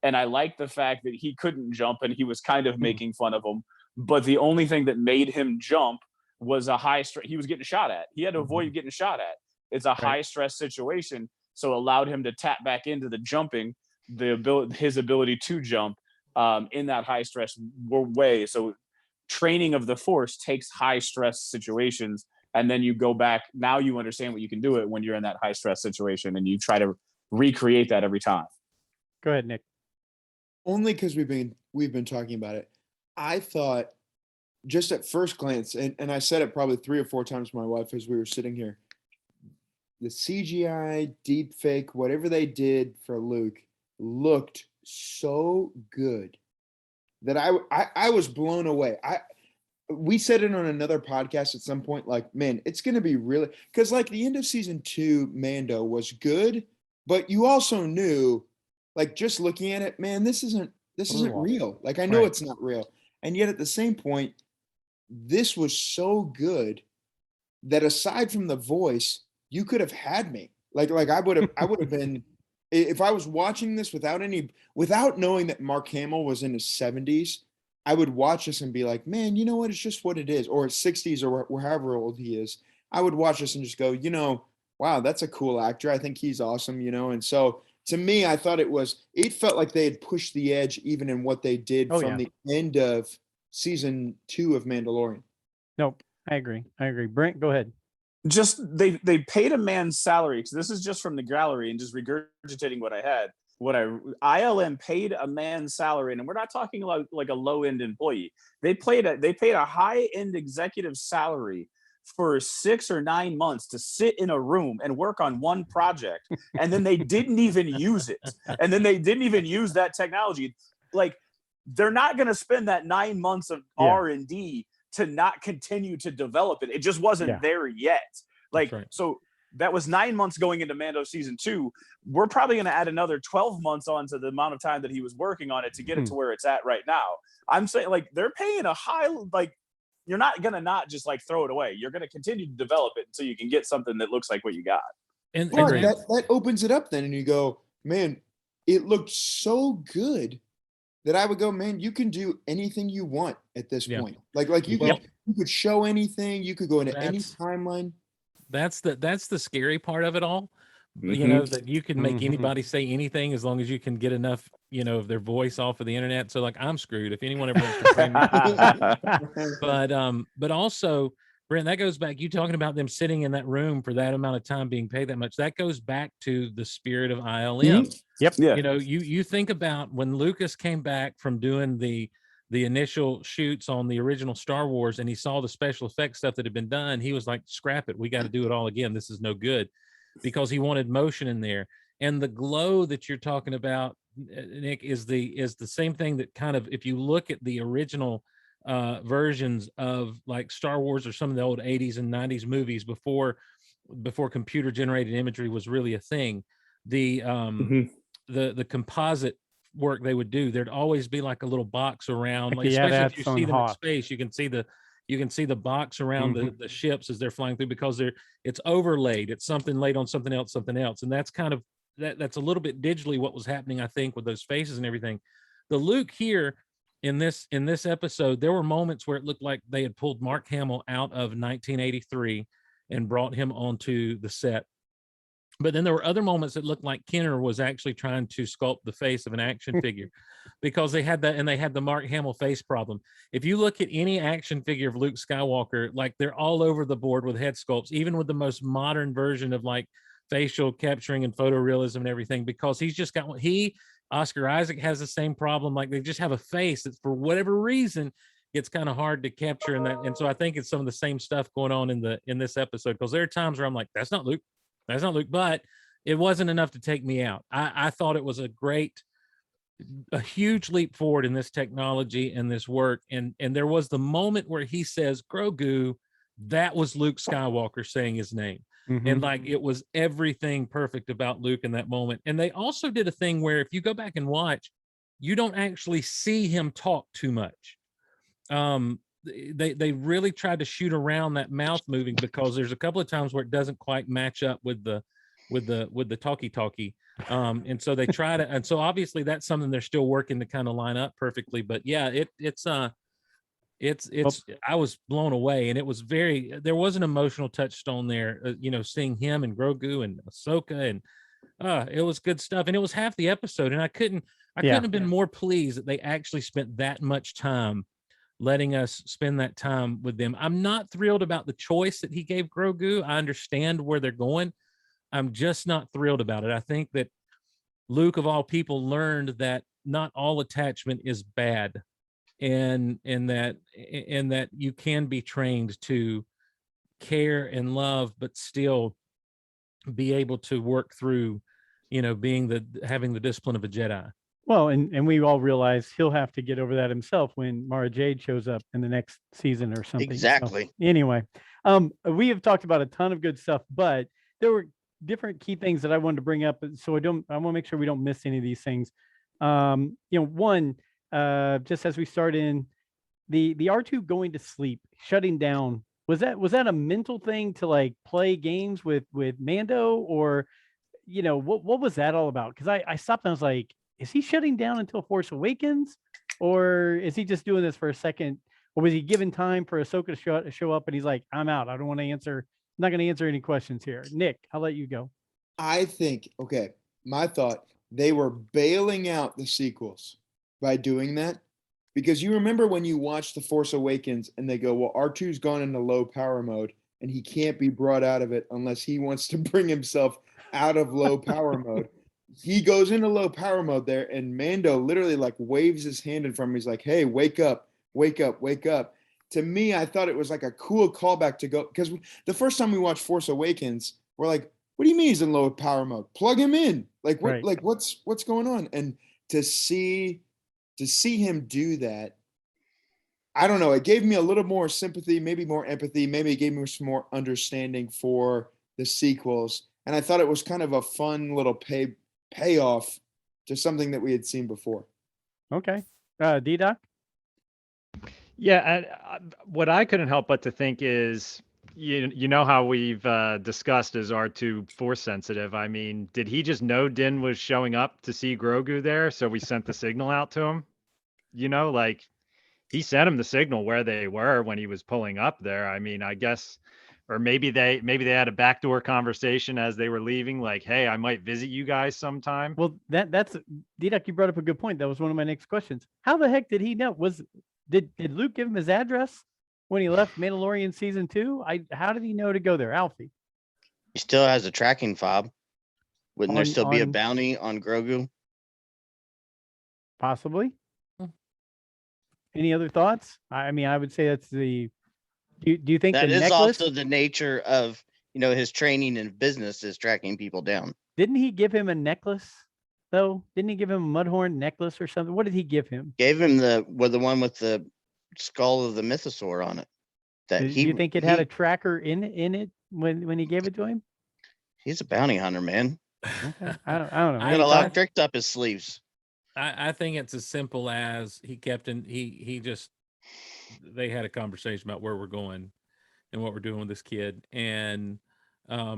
and I liked the fact that he couldn't jump and he was kind of making fun of him. But the only thing that made him jump was a high stress. He was getting shot at. He had to avoid getting shot at. It's a high stress situation, so allowed him to tap back into the jumping, his ability to jump in that high stress way. So training of the Force takes high stress situations. And then you go back. Now you understand what you can do it when you're in that high stress situation, and you try to recreate that every time. Go ahead, Nick. Only because we've been talking about it. I thought just at first glance, and I said it probably 3 or 4 times to my wife as we were sitting here, the CGI, deep fake, whatever they did for Luke looked so good that I was blown away. We said it on another podcast at some point, like, man, it's going to be really, because like the end of season 2 Mando was good, but you also knew, like, just looking at it, man, this isn't real. Like, I know it's not real. And yet at the same point, this was so good that aside from the voice, you could have had me. Like I would have been, if I was watching this without knowing that Mark Hamill was in his 70s, I would watch this and be like, man, you know what? It's just what it is. Or his 60s or however old he is. I would watch this and just go, wow, that's a cool actor. I think he's awesome, And so to me, I thought it felt like they had pushed the edge even in what they did from the end of season 2 of Mandalorian. Nope. I agree. Brent, go ahead. Just they paid a man's salary. So this is just from the gallery and just regurgitating what I had. ILM paid a man's salary, and we're not talking about like a low-end employee. They paid a high-end executive salary for 6 or 9 months to sit in a room and work on one project, and then they didn't even use it, and then they didn't even use that technology. Like, they're not going to spend that 9 months of R&D to not continue to develop it. It just wasn't there yet. Like, so that was 9 months going into Mando season 2. We're probably going to add another 12 months onto the amount of time that he was working on it to get it to where it's at right now. I'm saying, like, they're paying a high, like, you're not going to not just like throw it away. You're going to continue to develop it until you can get something that looks like what you got. And But agreed. that opens it up then, and you go, man, it looked so good that I would go, man, you can do anything you want at this Yeah. point. Like you Well, could show anything, you could go into any That's- timeline. that's the scary part of it all. You Mhm. know, that you can make Mhm. anybody say anything as long as you can get enough, of their voice off of the internet. So like, I'm screwed if anyone ever wants to frame me. But also, Brent, that goes back, you talking about them sitting in that room for that amount of time being paid that much, that goes back to the spirit of ILM. Yep. Yeah. You think about when Lucas came back from doing the initial shoots on the original Star Wars, and he saw the special effects stuff that had been done, he was like, scrap it, we got to do it all again, this is no good, because he wanted motion in there. And the glow that you're talking about, Nick, is the same thing that kind of, if you look at the original versions of like Star Wars or some of the old 80s and 90s movies before computer generated imagery was really a thing, the the composite work they would do, there'd always be like a little box around, like, Yeah, especially if that's you on see them in Hoth. space, you can see the box around Mhm. the ships as they're flying through, because it's overlaid, it's something laid on something else, and that's kind of that's a little bit digitally what was happening, I think, with those faces and everything. The Luke here in this episode, there were moments where it looked like they had pulled Mark Hamill out of 1983 and brought him onto the set. But then there were other moments that looked like Kenner was actually trying to sculpt the face of an action figure, because they had that, and they had the Mark Hamill face problem. If you look at any action figure of Luke Skywalker, like, they're all over the board with head sculpts, even with the most modern version of like facial capturing and photorealism and everything, because he's just got Oscar Isaac has the same problem. Like, they just have a face that for whatever reason it's kind of hard to capture, and so I think it's some of the same stuff going on in this episode, because there are times where I'm like, that's not Luke, but it wasn't enough to take me out. I thought it was a huge leap forward in this technology and this work, and there was the moment where he says Grogu, that was Luke Skywalker saying his name. And like, it was everything perfect about Luke in that moment. And they also did a thing where, if you go back and watch, you don't actually see him talk too much. They really tried to shoot around that mouth moving, because there's a couple of times where it doesn't quite match up with the talkie. And so they try to, and so obviously that's something they're still working to kind of line up perfectly. But yeah, it's I was blown away, and it was there was an emotional touchstone there, seeing him and Grogu and Ahsoka, and it was good stuff, and it was half the episode, and I couldn't have been more pleased that they actually spent that much time letting us spend that time with them. I'm not thrilled about the choice that he gave Grogu. I understand where they're going. I'm just not thrilled about it. I think that Luke, of all people, learned that not all attachment is bad, and that you can be trained to care and love, but still be able to work through, having the discipline of a Jedi. Well, and we all realize he'll have to get over that himself when Mara Jade shows up in the next season or something. Exactly. So, anyway, we have talked about a ton of good stuff, but there were different key things that I wanted to bring up. So I want to make sure we don't miss any of these things. One, just as we start in the R2 going to sleep, shutting down, was that a mental thing to like play games with Mando, or what was that all about? Because I stopped and I was like, is he shutting down until Force Awakens, or is he just doing this for a second, or was he given time for Ahsoka to show up and he's like, I'm out, I don't want to answer, I'm not going to answer any questions here. Nick, I'll let you go. I think, okay, my thought, they were bailing out the sequels by doing that, because you remember when you watch The Force Awakens and they go, well, R2's gone into low power mode and he can't be brought out of it unless he wants to bring himself out of low power mode. He goes into low power mode there, and Mando literally like waves his hand in front of him. He's like, hey, wake up, wake up, wake up. To me, I thought it was like a cool callback to go, because the first time we watched Force Awakens, we're like, what do you mean he's in low power mode? Plug him in. Like what? Right. Like what's going on? And to see him do that, I don't know. It gave me a little more sympathy, maybe more empathy, maybe it gave me some more understanding for the sequels. And I thought it was kind of a fun little payoff to something that we had seen before. Okay. D-Doc? Yeah, and what I couldn't help but to think is, you know how we've discussed is R2 force sensitive. I mean, did he just know Din was showing up to see Grogu there, so we sent the signal out to him? You know, like he sent him the signal where they were when he was pulling up there. I mean, I guess, or maybe they had a backdoor conversation as they were leaving, like, "Hey, I might visit you guys sometime." Well, that's Didak, you brought up a good point. That was one of my next questions. How the heck did he know? Did Luke give him his address when he left Mandalorian season 2? How did he know to go there, Alfie? He still has a tracking fob. Wouldn't there still be a on- bounty on Grogu? Possibly. Any other thoughts? I mean, I would say that's the. Do you think That the is necklace? also the nature of his training and business is tracking people down. Didn't he give him a necklace though? Didn't he give him a mudhorn necklace or something? What did he give him? Gave him the one with the skull of the mythosaur on it. That Do you think it had a tracker in it when he gave it to him? He's a bounty hunter, man. Okay. I don't know. Got a lot of tricks up his sleeves. I think it's as simple as they had a conversation about where we're going and what we're doing with this kid. And I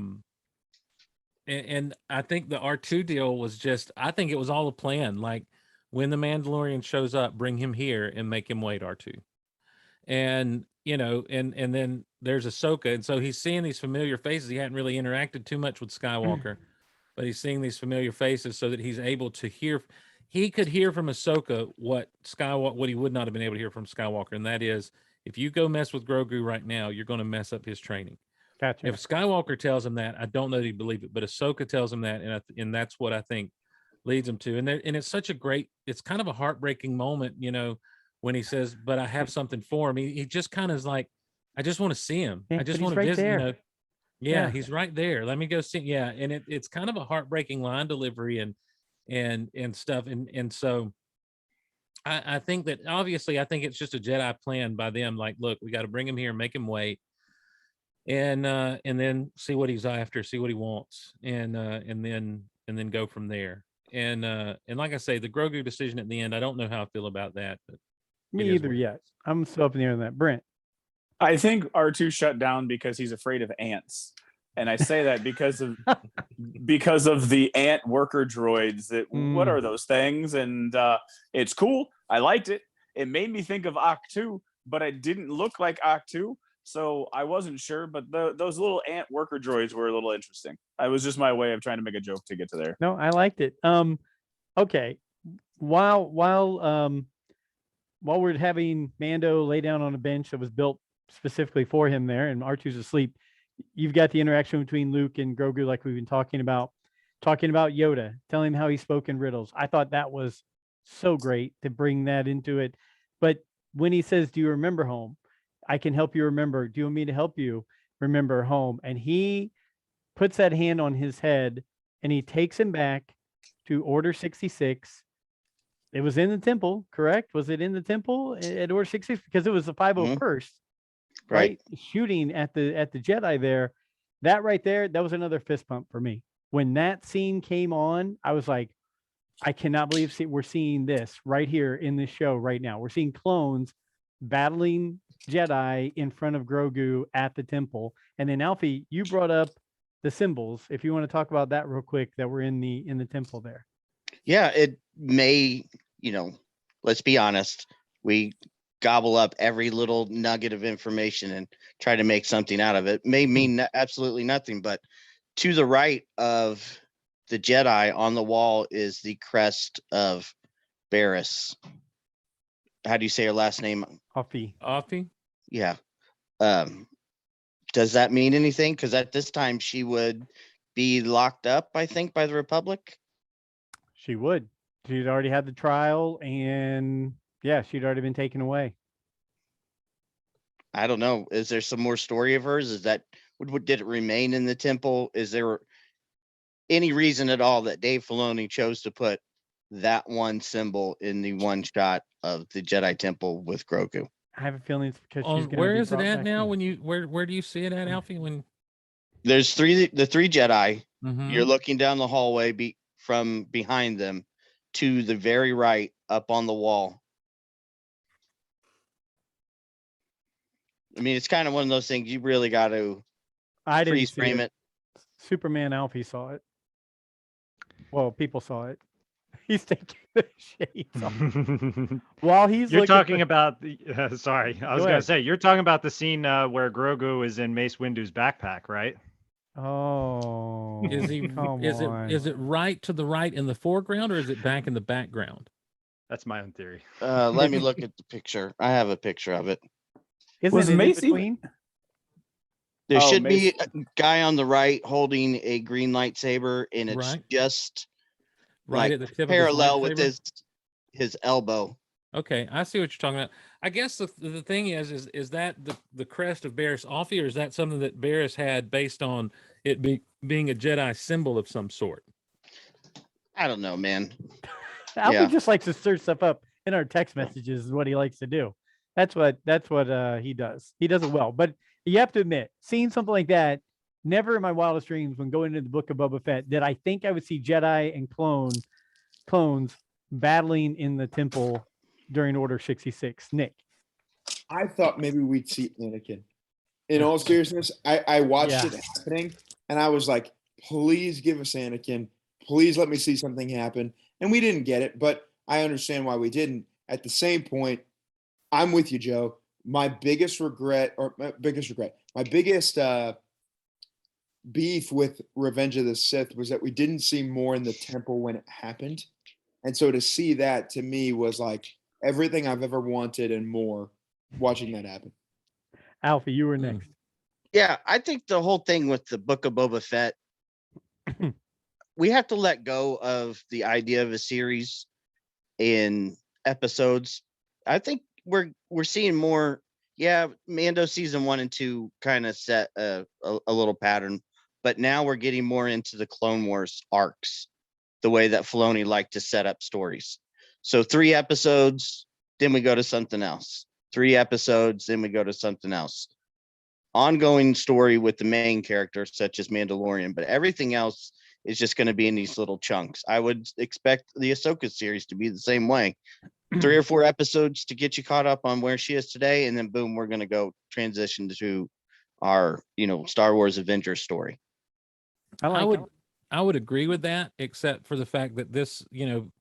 think the R2 deal was I think it was all a plan. Like when the Mandalorian shows up, bring him here and make him wait, R2. And, and then there's Ahsoka. And so he's seeing these familiar faces. He hadn't really interacted too much with Skywalker, but he's seeing these familiar faces so that he's able to hear. He could hear from Ahsoka what he would not have been able to hear from Skywalker. And that is, if you go mess with Grogu right now, you're going to mess up his training. Gotcha. If Skywalker tells him that, I don't know that he believe it, but Ahsoka tells him that, and that's what I think leads him to. And it's such a great, it's kind of a heartbreaking moment, when he says, "But I have something for him." He just kind of is like, "I just want to see him. Yeah, I just but want to he's right visit." there. Yeah, he's right there. Let me go see. Yeah, and it's kind of a heartbreaking line delivery and stuff, and so. I think that obviously I think it's just a Jedi plan by them. Like, look, we got to bring him here, make him wait, and then see what he's after, see what he wants, and then go from there. And like I say, the Grogu decision at the end, I don't know how I feel about that. But Me either yet. I'm still up in the air on that. Brent. I think R2 shut down because he's afraid of ants. And I say that because of the ant worker droids. What are those things? And it's cool. I liked it. It made me think of Ahch-To, but it didn't look like Ahch-To, so I wasn't sure. But those little ant worker droids were a little interesting. It was just my way of trying to make a joke to get to there. No, I liked it. Okay. While we're having Mando lay down on a bench that was built specifically for him there, and R2's asleep, you've got the interaction between Luke and Grogu, like we've been talking about Yoda, telling him how he spoke in riddles. I thought that was so great to bring that into it. But when he says, "Do you remember home? I can help you remember. Do you want me to help you remember home?" And he puts that hand on his head and he takes him back to Order 66. It was in the temple, correct? Was it in the temple at Order 66? Because it was the 501st. Right, shooting at the Jedi there. That right there, that was another fist pump for me. When that scene came on, I was like, I cannot believe we're seeing this right here in this show right now. We're seeing clones battling Jedi in front of Grogu at the temple. And then Alfie, you brought up the symbols. If you want to talk about that real quick, that were in the temple there. Yeah, it may, let's be honest, we gobble up every little nugget of information and try to make something out of it. May mean absolutely nothing, but to the right of the Jedi on the wall is the crest of Barriss. How do you say her last name? Offie. Yeah. Does that mean anything? Because at this time she would be locked up, I think, by the Republic. She would. She'd already had the trial, and yeah, she'd already been taken away. I don't know. Is there some more story of hers? Did it remain in the temple? Is there any reason at all that Dave Filoni chose to put that one symbol in the one shot of the Jedi temple with Grogu? I have a feeling it's because she's going to where is it at now? When where do you see it at, Alfie? When there's the three Jedi, mm-hmm. You're looking down the hallway from behind them to the very right up on the wall. I mean, it's kind of one of those things you really got to I didn't freeze see frame it. it. Superman Alfie saw it. Well, people saw it. He's taking the shades off while he's You're looking talking for- about the. Sorry, I was Go gonna ahead. say you're talking about the scene where Grogu is in Mace Windu's backpack, right? Oh, Is he? come Is on. it right to the right in the foreground, or is it back in the background? That's my own theory. Let me look at the picture. I have a picture of it. Isn't Was it in Mace even- between? There Oh, should Mace- be a guy on the right holding a green lightsaber, and it's Right. just Right like at the tip parallel of with his lightsaber? his elbow. Okay, I see what you're talking about. I guess the thing is that the crest of Barris Offee, or is that something that Barris had based on it being a Jedi symbol of some sort? I don't know, man. Alfie Yeah. just likes to search stuff up in our text messages is what he likes to do. That's what he does. He does it well. But you have to admit, seeing something like that, never in my wildest dreams when going into the book of Boba Fett did I think I would see Jedi and clones battling in the temple during Order 66. Nick. I thought maybe we'd see Anakin. In all seriousness, I watched it Yes. happening and I was like, please give us Anakin. Please let me see something happen. And we didn't get it, but I understand why we didn't. At the same point, I'm with you, Joe. My biggest beef with Revenge of the Sith was that we didn't see more in the temple when it happened. And so to see that to me was like everything I've ever wanted and more watching that happen. Alfie, you were next. Yeah, I think the whole thing with the Book of Boba Fett, we have to let go of the idea of a series in episodes. I think we're seeing more. Yeah, Mando season 1 and 2 kind of set a little pattern, but now we're getting more into the Clone Wars arcs, the way that Filoni liked to set up stories. So 3 episodes, then we go to something else. 3 episodes, then we go to something else. Ongoing story with the main characters, such as Mandalorian, but everything else is just going to be in these little chunks. I would expect the Ahsoka series to be the same way. 3 or 4 episodes to get you caught up on where she is today, and then boom, we're going to go transition to our, Star Wars Avengers story. I would agree with that, except for the fact that this,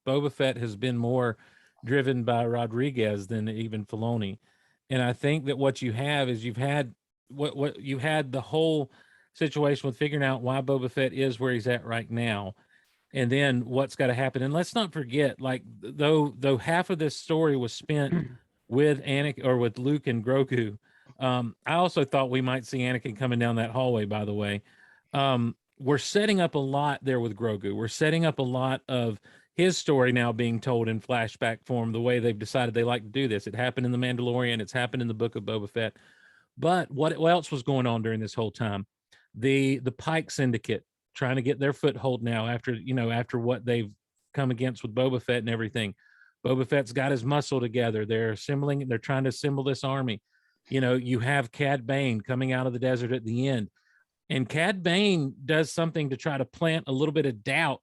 Boba Fett has been more driven by Rodriguez than even Filoni. And I think that what you have is you've had the whole situation with figuring out why Boba Fett is where he's at right now. And then what's got to happen. And let's not forget, like, though half of this story was spent with Anakin or with Luke and Grogu, I also thought we might see Anakin coming down that hallway, by the way. We're setting up a lot there with Grogu. We're setting up a lot of his story now being told in flashback form, the way they've decided they like to do this. It happened in The Mandalorian. It's happened in the Book of Boba Fett. But what else was going on during this whole time? The Pike Syndicate trying to get their foothold now after what they've come against with Boba Fett and everything. Boba Fett's got his muscle together. They're trying to assemble this army. You have Cad Bane coming out of the desert at the end. And Cad Bane does something to try to plant a little bit of doubt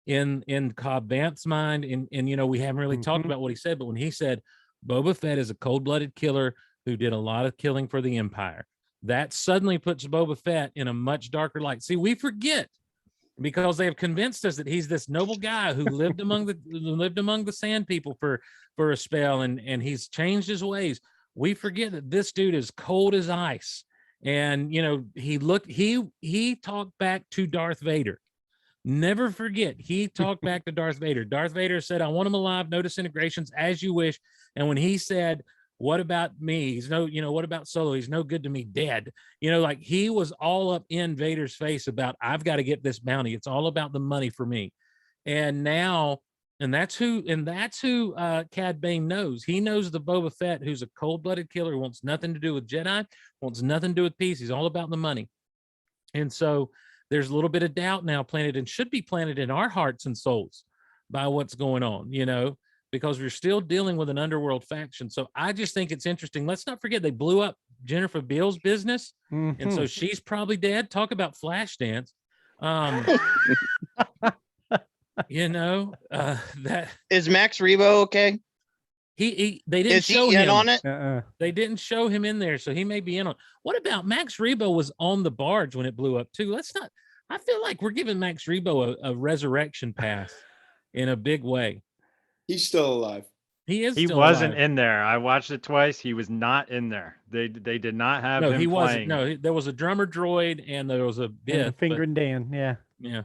in Cobb Vanth's mind. And we haven't really talked about what he said, but when he said Boba Fett is a cold-blooded killer who did a lot of killing for the Empire, that suddenly puts Boba Fett in a much darker light. See, we forget because they have convinced us that he's this noble guy who lived among the Sand People for a spell, and he's changed his ways. We forget that this dude is cold as ice. And he talked back to Darth Vader. Never forget, he talked back to Darth Vader. Darth Vader said, "I want him alive, no disintegrations, as you wish." And when he said, "What about me? What about Solo? He's no good to me, dead." He was all up in Vader's face about, "I've got to get this bounty. It's all about the money for me." And now, and that's who Cad Bane knows. He knows the Boba Fett who's a cold-blooded killer, wants nothing to do with Jedi, wants nothing to do with peace. He's all about the money. And so there's a little bit of doubt now planted, and should be planted in our hearts and souls by what's going on, because we're still dealing with an underworld faction. So I just think it's interesting. Let's not forget they blew up Jennifer Beals' business, and so she's probably dead. Talk about Flashdance. That Is Max Rebo okay? They didn't Is show he in him on it? They didn't show him in there, so he may be in on. What about Max Rebo was on the barge when it blew up too? Let's not. I feel like we're giving Max Rebo a resurrection pass in a big way. He's still alive. He is. He still wasn't alive. in there. I watched it twice. He was not in there. They did not have him he wasn't. playing. No, there was a drummer droid and there was a And bit. the finger and Dan. Yeah. Yeah.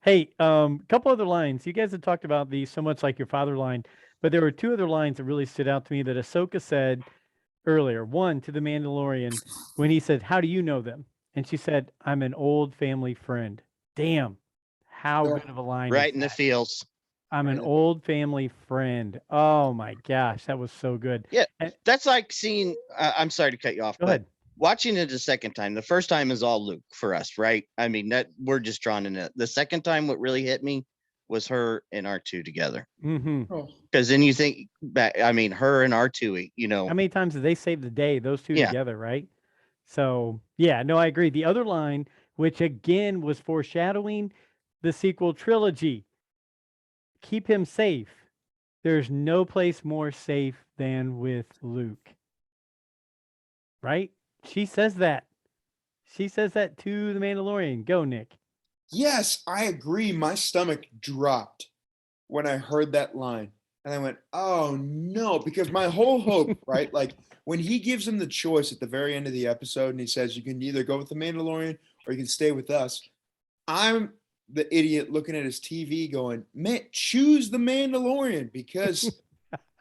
Hey, couple other lines. You guys have talked about these so much, like your father line, but there were two other lines that really stood out to me that Ahsoka said earlier. One to the Mandalorian when he said, "How do you know them?" And she said, "I'm an old family friend." Damn, how Yeah. good of a line! Right is in the that? feels. I'm an Right. old family friend. Oh my gosh, that was so good. Yeah, And- that's like seeing. I'm sorry to cut you off, Go but ahead. watching it a second time. The first time is all Luke for us, right? I mean, that we're just drawn in it. The second time, what really hit me was her and R2 together. Mm-hmm. Oh, Because then you think back. I mean, her and R2. You know, How many times did they save the day? Those two Yeah. together, right? So yeah, no, I agree. The other line, which again was foreshadowing the sequel trilogy, keep him safe. There's no place more safe than with Luke. Right? She says that. She says that to the Mandalorian. Go, Nick. yes, I agree. My stomach dropped when I heard that line. And I went, oh no, because my whole hope, right? Like when he gives him the choice at the very end of the episode and he says, you can either go with the Mandalorian or you can stay with us. I'm the idiot looking at his TV going, man, choose the Mandalorian because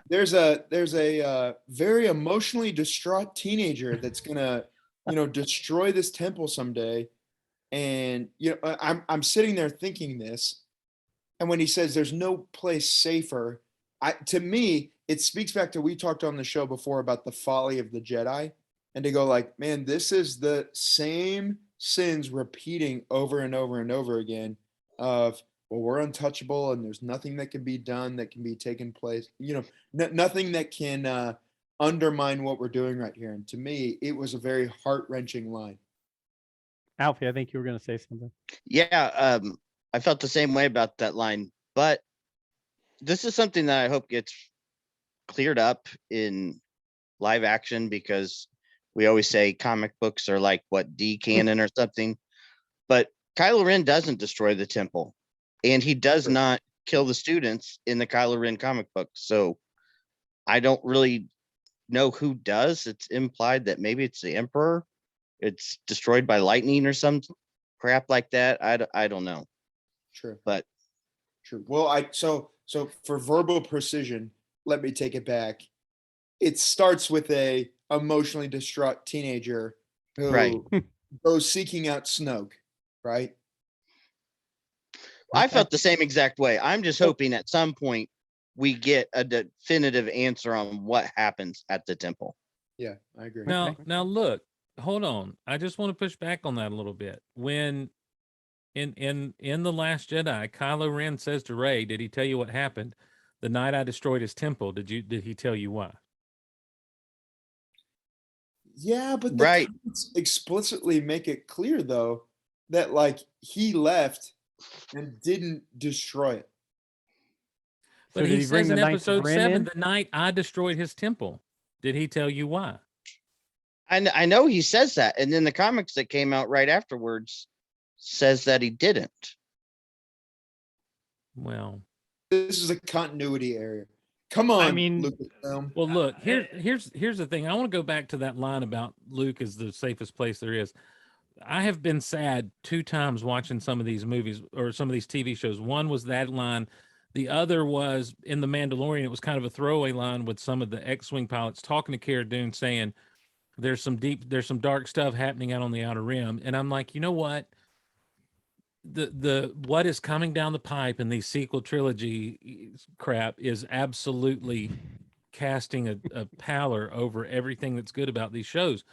there's a very emotionally distraught teenager that's gonna, destroy this temple someday. And I'm sitting there thinking this, and when he says there's no place safer, to me it speaks back to we talked on the show before about the folly of the Jedi, and to go like, man, this is the same sins repeating over and over and over again of, well, we're untouchable and there's nothing that can be done that can be taken place, nothing that can undermine what we're doing right here. And to me it was a very heart-wrenching line. Alfie, I think you were going to say something. yeah. I felt the same way about that line, but this is something that I hope gets cleared up in live action, because we always say comic books are like D canon or something, but Kylo Ren doesn't destroy the temple, and he does not kill the students in the Kylo Ren comic book. So I don't really know who does. It's implied that maybe it's the Emperor. It's destroyed by lightning or some crap like that. I don't know. True. But True. Well, so for verbal precision, let me take it back. It starts with a emotionally distraught teenager who Right. goes seeking out Snoke, right? I felt the same exact way. I'm just hoping at some point we get a definitive answer on what happens at the temple. Yeah, I agree. Now look, hold on. I just want to push back on that a little bit. When in The Last Jedi, Kylo Ren says to Rey, "Did he tell you what happened the night I destroyed his temple? Did he tell you why?" Yeah, but the Right. comments explicitly make it clear though that like he left and didn't destroy it. So But did he he bring says the in Knights of episode Ren 7, in? the night I destroyed his temple. Did he tell you why? I know he says that, and then the comics that came out right afterwards says that he didn't. Well, This is a continuity area. Come on, I mean, Lucasfilm. Well, look, here's the thing. I want to go back to that line about Luke is the safest place there is. I have been sad 2 times watching some of these movies or some of these TV shows. One was that line. The other was in The Mandalorian. It was kind of a throwaway line with some of the X-Wing pilots talking to Cara Dune saying, there's some dark stuff happening out on the Outer Rim. And I'm like, you know what? The what is coming down the pipe in these sequel trilogy crap is absolutely casting a pallor over everything that's good about these shows.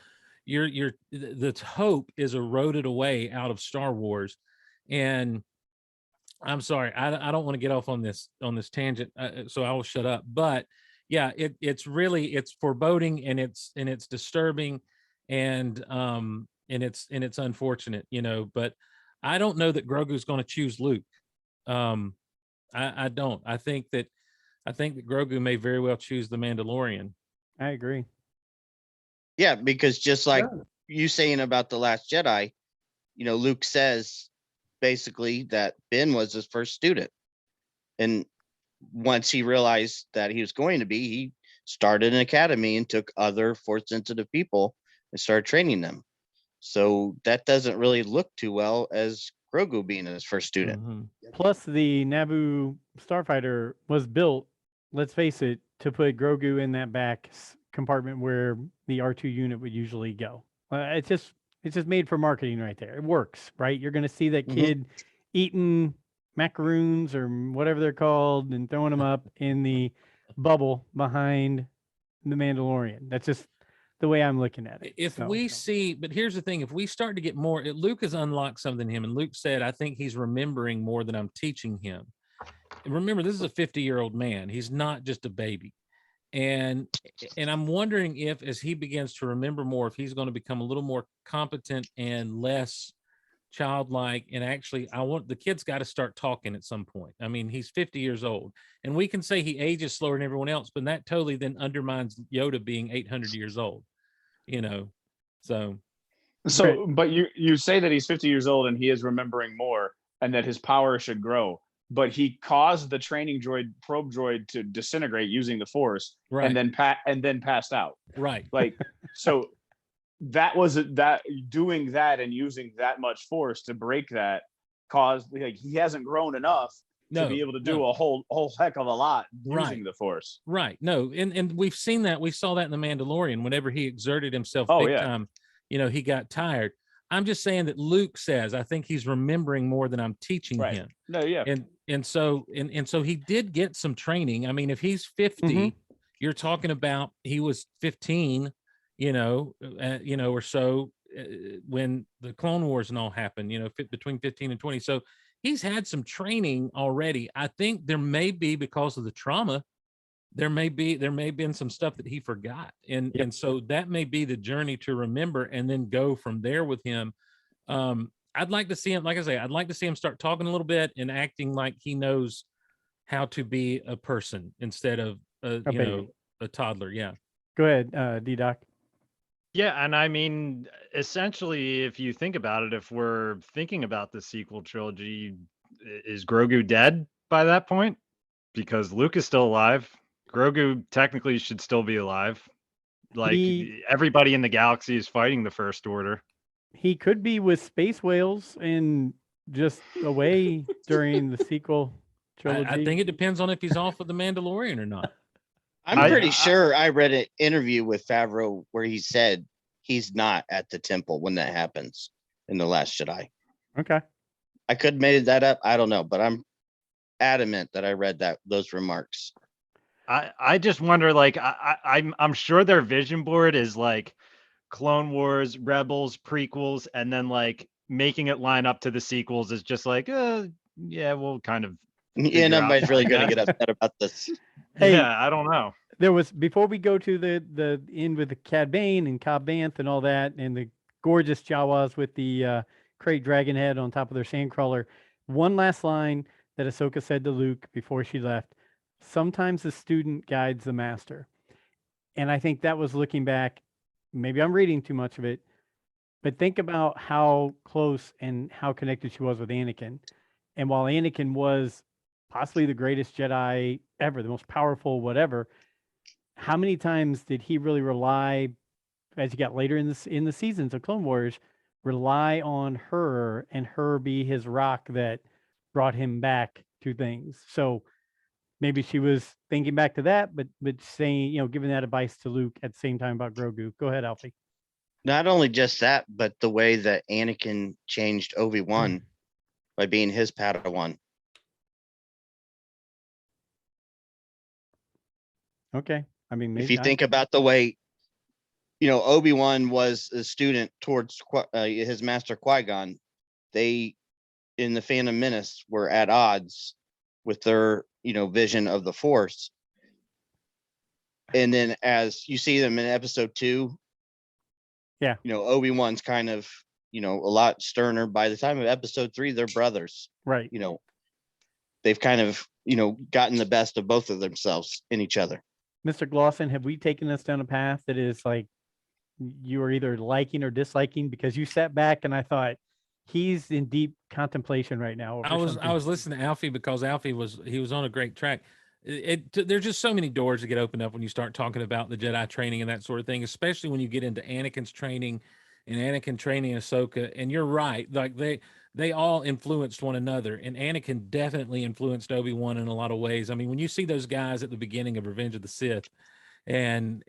The hope is eroded away out of Star Wars, and I'm sorry, I don't want to get off on this tangent, so I will shut up. But yeah, it's foreboding, and it's disturbing, and it's unfortunate, But I don't know that Grogu's going to choose Luke. I don't. I think that I think that Grogu may very well choose the Mandalorian. I agree. Yeah, because just like you saying about The Last Jedi, Luke says basically that Ben was his first student. And once he realized that he was going to be, he started an academy and took other force sensitive people and started training them. So that doesn't really look too well as Grogu being his first student. Mm-hmm. Plus, the Naboo starfighter was built, let's face it, to put Grogu in that back compartment where the R2 unit would usually go. It's just made for marketing right there. It works, right? You're going to see that kid eating macaroons or whatever they're called and throwing them up in the bubble behind the Mandalorian. That's just the way I'm looking at it. If we see, but here's the thing, if we start to get more, Luke has unlocked something in him, and Luke said, I think he's remembering more than I'm teaching him. And remember, this is a 50-year-old man. He's not just a baby. And I'm wondering if, as he begins to remember more, if he's going to become a little more competent and less childlike. And actually, the kid's got to start talking at some point. I mean, he's 50 years old, and we can say he ages slower than everyone else, but that totally then undermines Yoda being 800 years old, so. But you say that he's 50 years old and he is remembering more and that his power should grow, but he caused the training probe droid to disintegrate using the Force, right, and then passed out. Right. Like, so that was that doing that and using that much Force to break that caused, like, he hasn't grown enough to be able to do a whole heck of a lot using the Force. Right. No, and we've seen that. We saw that in The Mandalorian. Whenever he exerted himself big time, he got tired. I'm just saying that Luke says, I think he's remembering more than I'm teaching him. No, yeah. And so he did get some training. I mean, if he's 50, you're talking about he was 15, or so when the Clone Wars and all happened, between 15 and 20. So he's had some training already. I think there may be, because of the trauma, there may have been some stuff that he forgot. And so that may be the journey to remember and then go from there with him. I'd like to see him, like I say, I'd like to see him start talking a little bit and acting like he knows how to be a person instead of a toddler. Yeah. Go ahead, D-Doc. Yeah, and I mean, essentially, if you think about it, if we're thinking about the sequel trilogy, is Grogu dead by that point? Because Luke is still alive. Grogu technically should still be alive. Like, everybody in the galaxy is fighting the First Order. He could be with space whales and just away during the sequel trilogy. I think it depends on if he's off with the Mandalorian or not. I'm pretty sure I read an interview with Favreau where he said he's not at the temple when that happens in The Last Jedi. Okay. I could have made that up. I don't know, but I'm adamant that I read those remarks. I just wonder, like, I'm sure their vision board is like Clone Wars, Rebels, prequels, and then like making it line up to the sequels is just like, we'll kind of. Yeah, nobody's really going to get upset about this. Hey, yeah, I don't know. There was, before we go to the end with the Cad Bane and Cobb Vanth and all that, and the gorgeous Jawas with the crate dragon head on top of their sandcrawler, one last line that Ahsoka said to Luke before she left: sometimes the student guides the master. And I think that was looking back, maybe I'm reading too much of it, but think about how close and how connected she was with Anakin. And while Anakin was possibly the greatest Jedi ever, the most powerful, whatever, how many times did he really rely, as you got later in the seasons of Clone Wars, rely on her and her be his rock that brought him back to things? So maybe she was thinking back to that, but saying, giving that advice to Luke at the same time about Grogu. Go ahead, Alfie. Not only just that, but the way that Anakin changed Obi-Wan by being his Padawan. Okay. I mean, maybe if you think about the way, Obi-Wan was a student towards his master Qui-Gon, they, in the Phantom Menace, were at odds with their, vision of the Force. And then as you see them in episode 2, Obi-Wan's kind of, a lot sterner. By the time of episode 3, they're brothers. Right. They've kind of gotten the best of both of themselves in each other. Mr. Glosson, have we taken this down a path that is like you are either liking or disliking? Because you sat back and I thought he's in deep contemplation right now. I was listening to Alfie because Alfie was on a great track. There's just so many doors to get opened up when you start talking about the Jedi training and that sort of thing, especially when you get into Anakin's training and Anakin training Ahsoka. And you're right, like they all influenced one another, and Anakin definitely influenced Obi-Wan in a lot of ways. I mean, when you see those guys at the beginning of Revenge of the Sith, and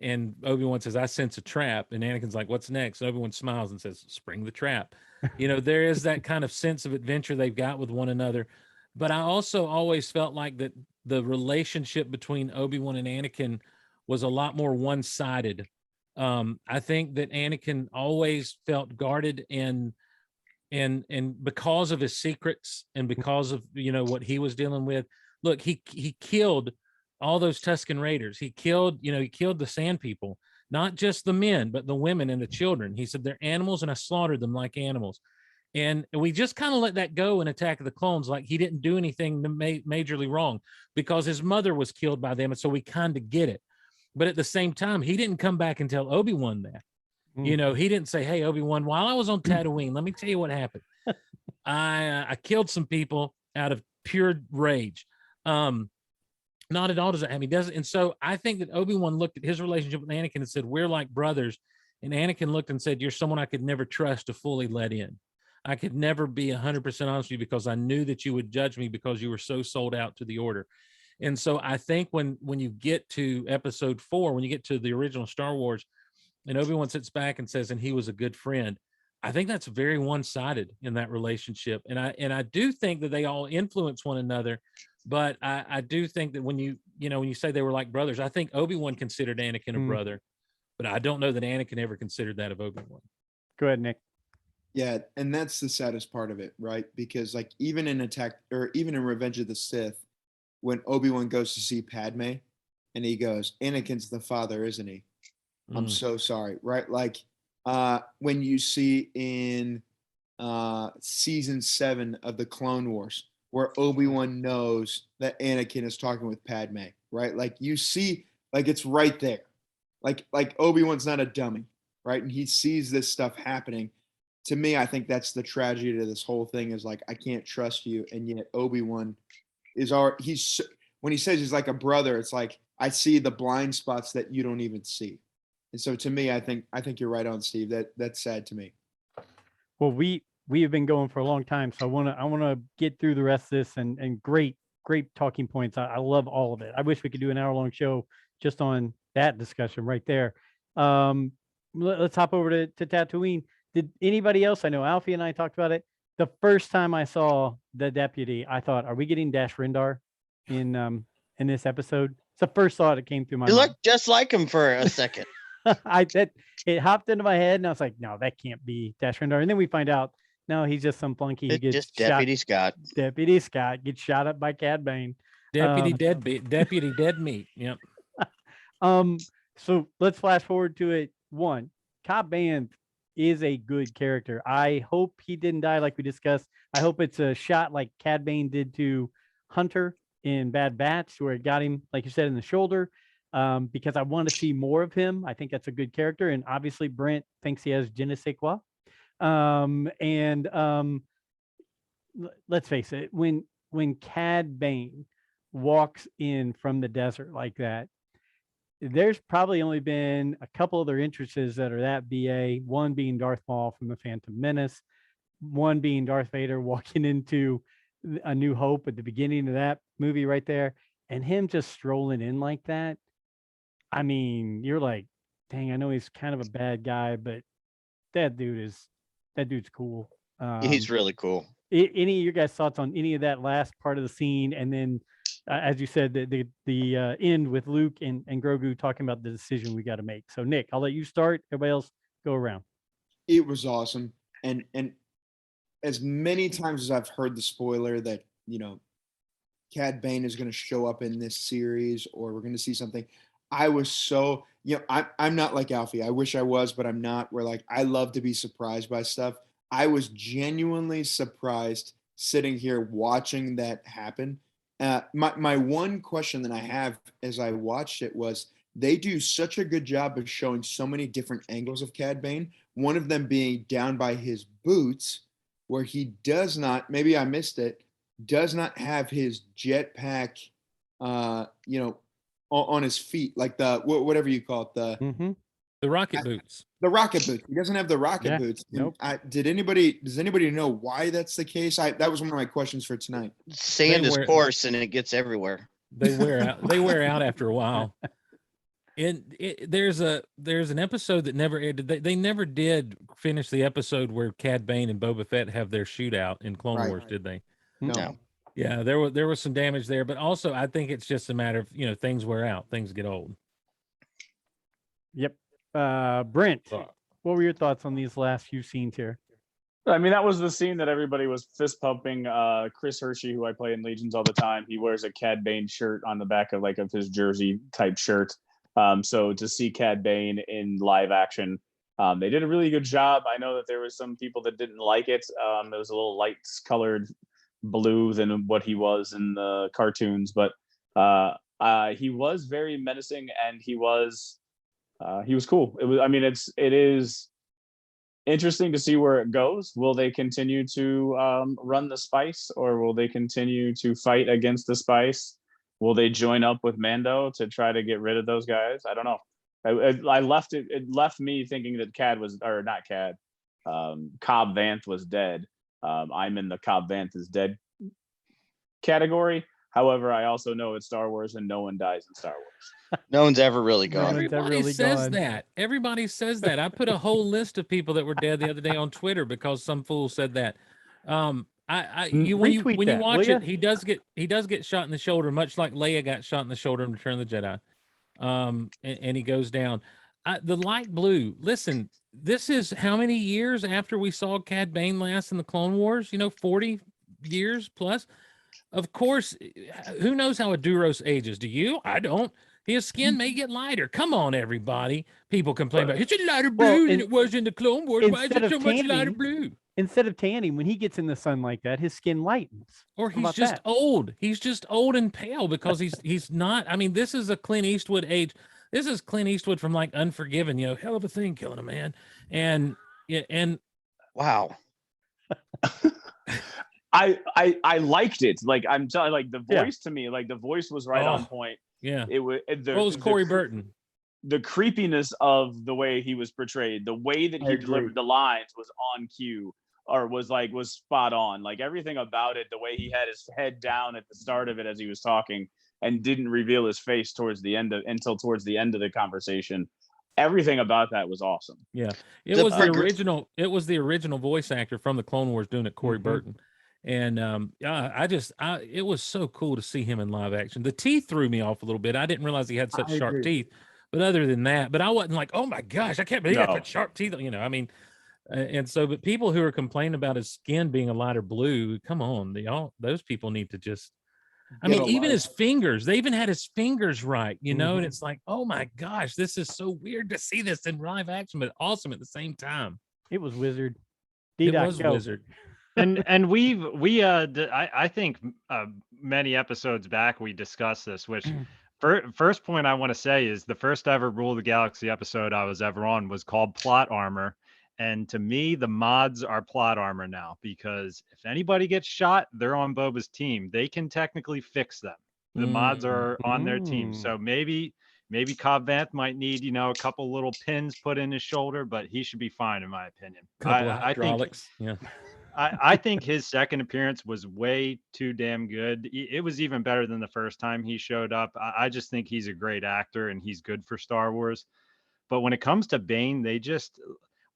Obi-Wan says, "I sense a trap," and Anakin's like, "What's next?" And Obi-Wan smiles and says, "Spring the trap." There is that kind of sense of adventure they've got with one another. But I also always felt like that the relationship between Obi-Wan and Anakin was a lot more one-sided. I think that Anakin always felt guarded and because of his secrets and because of what he was dealing with. Look, he killed all those Tusken Raiders. He killed the Sand People, not just the men, but the women and the children. He said they're animals, and I slaughtered them like animals. And we just kind of let that go in Attack of the Clones, like he didn't do anything majorly wrong because his mother was killed by them, and so we kind of get it. But at the same time, he didn't come back and tell Obi-Wan that. He didn't say, "Hey, Obi-Wan, while I was on Tatooine, let me tell you what happened. I killed some people out of pure rage." Not at all does it have. He doesn't. And so I think that Obi-Wan looked at his relationship with Anakin and said, "We're like brothers." And Anakin looked and said, "You're someone I could never trust to fully let in. I could never be 100% honest with you because I knew that you would judge me because you were so sold out to the order." And so I think when you get to episode 4, when you get to the original Star Wars, and Obi-Wan sits back and says, "And he was a good friend," I think that's very one-sided in that relationship. And I do think that they all influence one another. But I do think that when you say they were like brothers, I think Obi-Wan considered Anakin a brother, but I don't know that Anakin ever considered that of Obi-Wan. Go ahead, Nick. Yeah, and that's the saddest part of it, right? Because like even in Revenge of the Sith, when Obi-Wan goes to see Padme and he goes, "Anakin's the father, isn't he? I'm so sorry," right? Like when you see in season 7 of the Clone Wars, where Obi-Wan knows that Anakin is talking with Padme, right? Like you see, like it's right there. Like Obi-Wan's not a dummy, right? And he sees this stuff happening. To me, I think that's the tragedy of this whole thing is like, I can't trust you. And yet Obi-Wan when he says he's like a brother, it's like, I see the blind spots that you don't even see. And so to me, I think you're right on, Steve. That's sad to me. Well, we have been going for a long time, so I want to get through the rest of this and great talking points. I love all of it. I wish we could do an hour-long show just on that discussion right there. Let's hop over to Tatooine. Did anybody else? I know Alfie and I talked about it. The first time I saw the deputy, I thought, "Are we getting Dash Rendar in this episode?" It's the first thought that came through my mind. You looked just like him for a second. It hopped into my head, and I was like, "No, that can't be Dash Rendar." And then we find out, no, he's just some flunky. He gets just Deputy Scott. Deputy Scott gets shot up by Cad Bane. Deputy dead meat. Yep. So let's flash forward to it. One, Cad Bane is a good character. I hope he didn't die like we discussed. I hope it's a shot like Cad Bane did to Hunter in Bad Batch, where it got him, like you said, in the shoulder. Because I want to see more of him. I think that's a good character. And obviously Brent thinks he has je ne sais quoi. Let's face it, when Cad Bane walks in from the desert like that, there's probably only been a couple other entrances that are that BA, one being Darth Maul from the Phantom Menace, one being Darth Vader walking into A New Hope at the beginning of that movie right there, and him just strolling in like that. I mean, you're like, dang, I know he's kind of a bad guy, but that dude's cool. He's really cool. Any of your guys' thoughts on any of that last part of the scene, and then, as you said, the end with Luke and Grogu talking about the decision we got to make. So, Nick, I'll let you start. Everybody else go around. It was awesome, and as many times as I've heard the spoiler that Cad Bane is going to show up in this series, or we're going to see something, I was so I'm not like Alfie. I wish I was, but I'm not. Where like I love to be surprised by stuff. I was genuinely surprised sitting here watching that happen. My one question that I have as I watched it was they do such a good job of showing so many different angles of Cad Bane. One of them being down by his boots, where he does not, maybe I missed it, does not have his jetpack, on his feet, like the whatever you call it, The rocket boots. the rocket boots. He doesn't have the rocket Yeah, boots. nope. Does anybody know why that's the case? That was one of my questions for tonight. Sand is wear- coarse and it gets everywhere. They wear out. They wear out after a while. And there's an episode that never aired. They never did finish the episode where Cad Bane and Boba Fett have their shootout in Clone Right. Wars, did they? No. Yeah, there was some damage there, but also I think it's just a matter of things wear out, things get old. Yep. Brent, what were your thoughts on these last few scenes here? I mean, that was the scene that everybody was fist pumping. Chris Hershey, who I play in Legions all the time, he wears a Cad Bane shirt on the back of his jersey type shirt. So to see Cad Bane in live action, they did a really good job. I know that there was some people that didn't like it. It was a little light colored blue than what he was in the cartoons, but he was very menacing and he was cool. It is interesting to see where it goes. Will they continue to run the spice, or will they continue to fight against the spice? Will they join up with Mando to try to get rid of those guys? I don't know. It left me thinking that Cobb Vanth was dead. I'm in the Cobb Vanth is dead category. However, I also know it's Star Wars and no one dies in Star Wars. No one's ever really gone. Everybody really says gone. that. Everybody says that. I put a whole list of people that were dead the other day on Twitter because some fool said that. When you Retweet that, watch will ya? it, he does get shot in the shoulder, much like Leia got shot in the shoulder in Return of the Jedi. And he goes down. The light blue. Listen, this is how many years after we saw Cad Bane last in the Clone Wars? 40 years plus. Of course, who knows how a Duros ages? Do you? I don't. His skin may get lighter. Come on, everybody. People complain about it's a lighter blue than it was in the Clone Wars. Why is instead it so of much lighter tanning- blue? Instead of tanning, when he gets in the sun like that, his skin lightens. Or How he's about just that? old. He's just old and pale because he's not. I mean, this is a Clint Eastwood age. This is Clint Eastwood from like Unforgiven. Hell of a thing killing a man. And Wow. I liked it. Like I'm telling, like the Yeah. voice to me, like the voice was right on point. yeah. It was. What was Corey Burton? The creepiness of the way he was portrayed, the way that I he agree. delivered the lines was on cue, or was spot on. Like everything about it, the way he had his head down at the start of it as he was talking and didn't reveal his face until towards the end of the conversation. Everything about that was awesome. Yeah, it The was the progr- original. It was the original voice actor from the Clone Wars doing it, Corey Mhm. Burton. And it was so cool to see him in live action. The teeth threw me off a little bit. I didn't realize he had such I sharp agree. teeth. But other than that, but I wasn't like, oh my gosh, I can't believe I No. put sharp teeth. I mean, and so, but people who are complaining about his skin being a lighter blue, come on, those people need to just. I Get mean, a even life. his fingers, they even had his fingers right, and Mhm. it's like, oh my gosh, this is so weird to see this in live action, but awesome at the same time. It was Wizard. It D-Doc, was go. Wizard. And I think many episodes back we discussed this, which first point I want to say is the first ever Rule of the Galaxy episode I was ever on was called Plot Armor. And to me, the mods are plot armor now, because if anybody gets shot, they're on Boba's team. They can technically fix them. The mods are on their team. Mm. So maybe Cobb Vanth might need, a couple little pins put in his shoulder, but he should be fine in my opinion. Couple of I think hydraulics. Yeah. I think his second appearance was way too damn good. It was even better than the first time he showed up. I just think he's a great actor and he's good for Star Wars. But when it comes to Bane,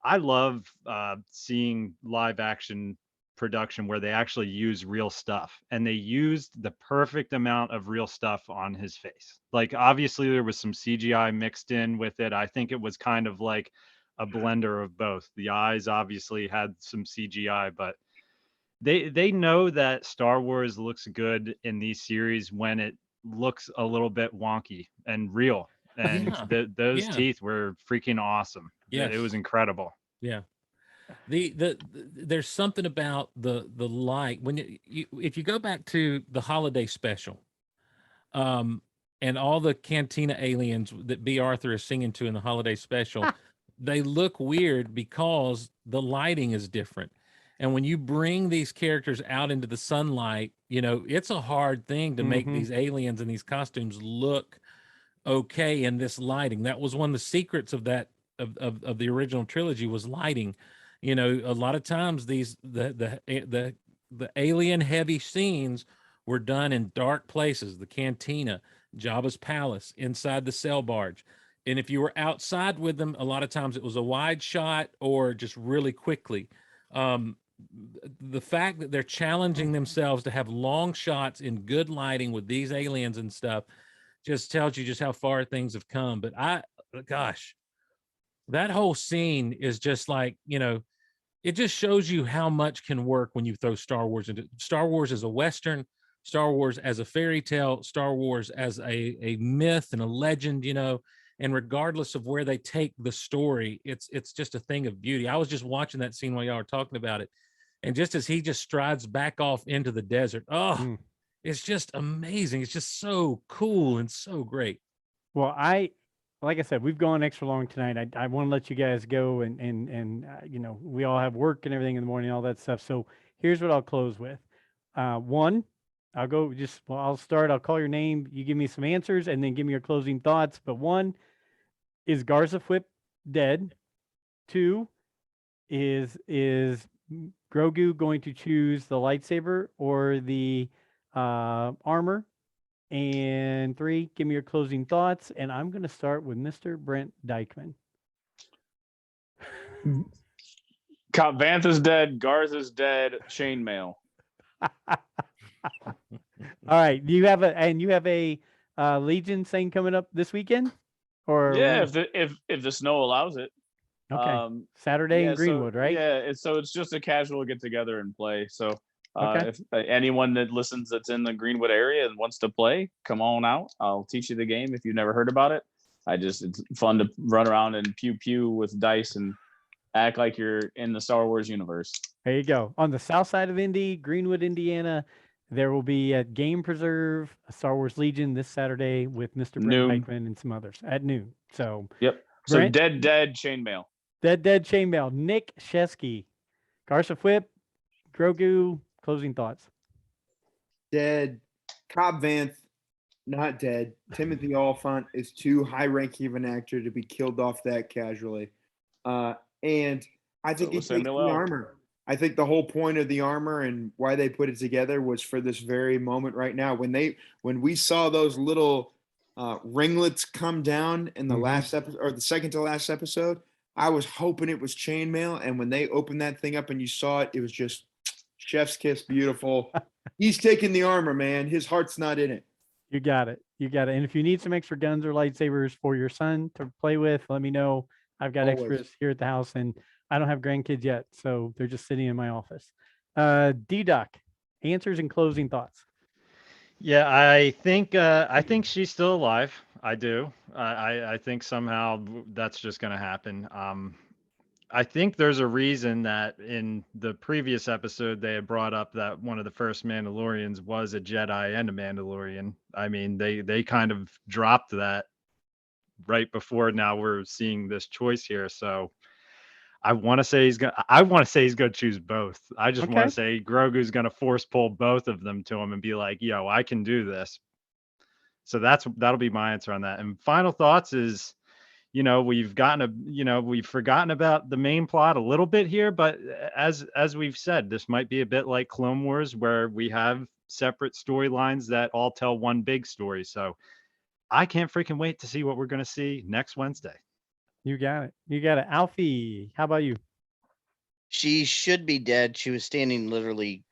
I love seeing live action production where they actually use real stuff, and they used the perfect amount of real stuff on his face. Like obviously there was some CGI mixed in with it. I think it was kind of like a blender of both. The eyes obviously had some CGI, but they know that Star Wars looks good in these series when it looks a little bit wonky and real. And Yeah. those Yeah. teeth were freaking awesome. Yes. It was incredible. Yeah. There's something about the light when if you go back to the holiday special, and all the Cantina aliens that B. Arthur is singing to in the holiday special, they look weird because the lighting is different. And when you bring these characters out into the sunlight, it's a hard thing to make these aliens and these costumes look okay in this lighting. That was one of the secrets of that of the original trilogy was lighting. A lot of times the alien heavy scenes were done in dark places, the cantina, Jabba's palace, inside the sail barge. And if you were outside with them, a lot of times it was a wide shot or just really quickly. The fact that they're challenging themselves to have long shots in good lighting with these aliens and stuff just tells you just how far things have come. But gosh, that whole scene is just like, it just shows you how much can work when you throw Star Wars into Star Wars as a Western, Star Wars as a fairy tale, Star Wars as a myth and a legend, and regardless of where they take the story, it's just a thing of beauty. I was just watching that scene while y'all were talking about it. And just as he just strides back off into the desert, it's just amazing. It's just so cool and so great. Well, like I said, we've gone extra long tonight. I want to let you guys go, and we all have work and everything in the morning, all that stuff. So here's what I'll close with. One, I'll start. I'll call your name. You give me some answers, and then give me your closing thoughts. But one, is Garza Whip dead? Two, is Grogu going to choose the lightsaber or the armor? And three, give me your closing thoughts. And I'm going to start with Mr. Brent Dykeman. Cobb Vanth is dead. Garza's dead. Chainmail. All right. You have a Legion thing coming up this weekend? Or yeah, if the snow allows it. Okay. Saturday in Greenwood, right? Yeah, it's just a casual get together and play. So Okay. if anyone that listens that's in the Greenwood area and wants to play, come on out. I'll teach you the game if you've never heard about it. It's fun to run around and pew with dice and act like you're in the Star Wars universe. There you go. On the south side of Indy, Greenwood, Indiana, there will be a Game Preserve, a Star Wars Legion this Saturday with Mr. Brent Noon. Dykeman and some others at noon. So Yep. Brent, So dead chainmail. Dead Chainmail, Nick Shesky, Garza Whip, Grogu, closing thoughts. Dead. Cobb Vanth, not dead. Timothy Oliphant is too high-ranking of an actor to be killed off that casually. And I think it takes the armor. I think the whole point of the armor and why they put it together was for this very moment right now. When we saw those little ringlets come down in the last episode or the second to last episode, I was hoping it was chainmail. And when they opened that thing up and you saw it, it was just chef's kiss, beautiful. He's taking the armor, man. His heart's not in it. You got it. And if you need some extra guns or lightsabers for your son to play with, let me know. I've got extras here at the house, and I don't have grandkids yet, so they're just sitting in my office. D-Doc, answers and closing thoughts. Yeah, I think she's still alive. I do. I think somehow that's just going to happen. I think there's a reason that in the previous episode they had brought up that one of the first Mandalorians was a Jedi and a Mandalorian. I mean, they kind of dropped that right before now we're seeing this choice here. So I want to say he's gonna choose both. I just want to say Grogu's gonna force pull both of them to him and be like, yo, I can do this. So that'll be my answer on that. And final thoughts is, we've forgotten about the main plot a little bit here, but as we've said, this might be a bit like Clone Wars where we have separate storylines that all tell one big story. So I can't freaking wait to see what we're going to see next Wednesday. You got it. Alfie, how about you? She should be dead. She was standing literally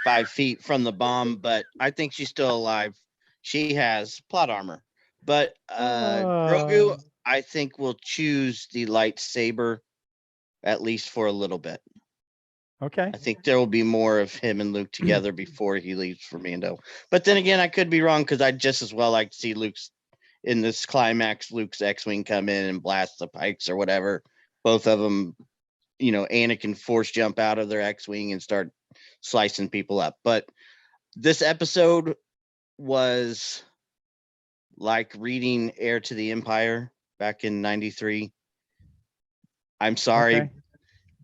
5 feet from the bomb, but I think she's still alive. She has plot armor. But Grogu, I think, will choose the lightsaber, at least for a little bit. Okay. I think there will be more of him and Luke together before he leaves for Mando. But then again, I could be wrong because I'd just as well like to see Luke's in this climax, Luke's X-Wing come in and blast the Pikes or whatever. Both of them Anakin force jump out of their X-Wing and start slicing people up. But this episode was like reading Heir to the Empire back in 93. I'm sorry, Okay.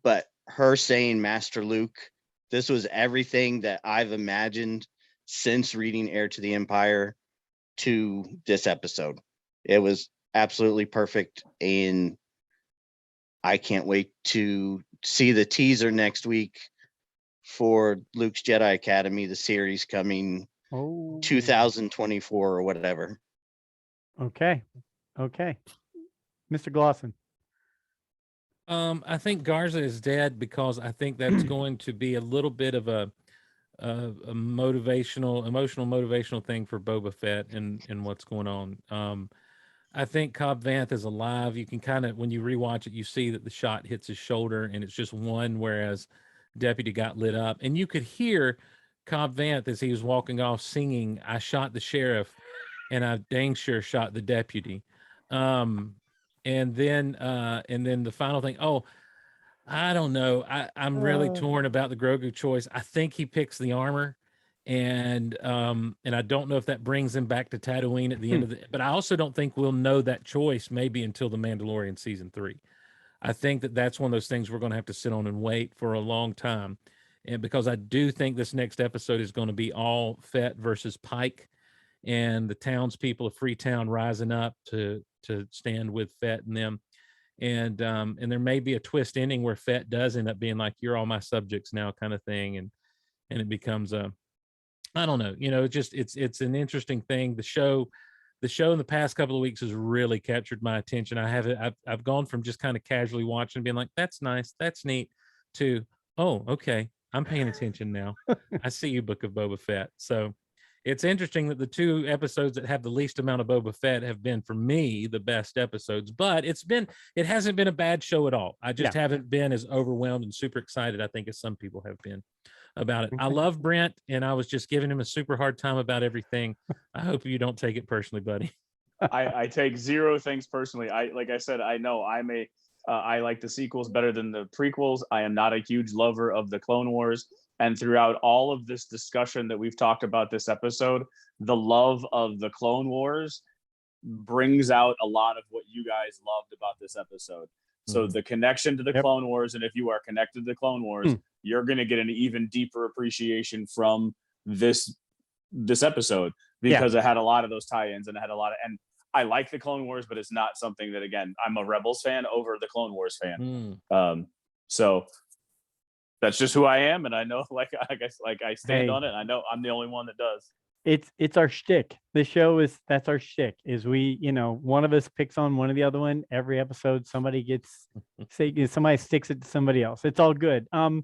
but her saying Master Luke, this was everything that I've imagined since reading Heir to the Empire to this episode. It was absolutely perfect, and I can't wait to see the teaser next week for Luke's Jedi Academy, the series coming 2024 or whatever. Okay. Mr. Glosson. I think Garza is dead because I think that's going to be a little bit of a emotional motivational thing for Boba Fett and what's going on. I think Cobb Vanth is alive. You can kind of, when you rewatch it, you see that the shot hits his shoulder and it's just one, whereas Deputy got lit up. And you could hear Cobb Vanth as he was walking off singing, "I shot the sheriff and I dang sure shot the deputy." And then the final thing, I don't know. I'm really torn about the Grogu choice. I think he picks the armor, and I don't know if that brings him back to Tatooine at the end of the. But I also don't think we'll know that choice maybe until the Mandalorian season 3. I think that's one of those things we're going to have to sit on and wait for a long time, and because I do think this next episode is going to be all Fett versus Pike, and the townspeople of Freetown rising up to stand with Fett and them. And there may be a twist ending where Fett does end up being like, "You're all my subjects now," kind of thing, and it becomes I don't know, it's an interesting thing. The show in the past couple of weeks has really captured my attention. I've gone from just kind of casually watching and being like, "That's nice, that's neat," to, "Oh, okay, I'm paying attention now. I see you, Book of Boba Fett." So it's interesting that the 2 episodes that have the least amount of Boba Fett have been, for me, the best episodes, but it hasn't been a bad show at all. I just haven't been as overwhelmed and super excited, I think, as some people have been about it. I love Brent, and I was just giving him a super hard time about everything. I hope you don't take it personally, buddy. I take zero things personally. Like I said, I know I like the sequels better than the prequels. I am not a huge lover of the Clone Wars. And throughout all of this discussion that we've talked about this episode, the love of the Clone Wars brings out a lot of what you guys loved about this episode. So the connection to the Clone Wars, and if you are connected to the Clone Wars, you're going to get an even deeper appreciation from this episode, because it had a lot of those tie-ins, and it had a lot of, and I like the Clone Wars, but it's not something that, again, I'm a Rebels fan over the Clone Wars fan. So that's just who I am, and I know, I stand on it. I know I'm the only one that does. It's our shtick. The show that's our shtick. Is we, one of us picks on one of the other one every episode. Somebody somebody sticks it to somebody else. It's all good. I'm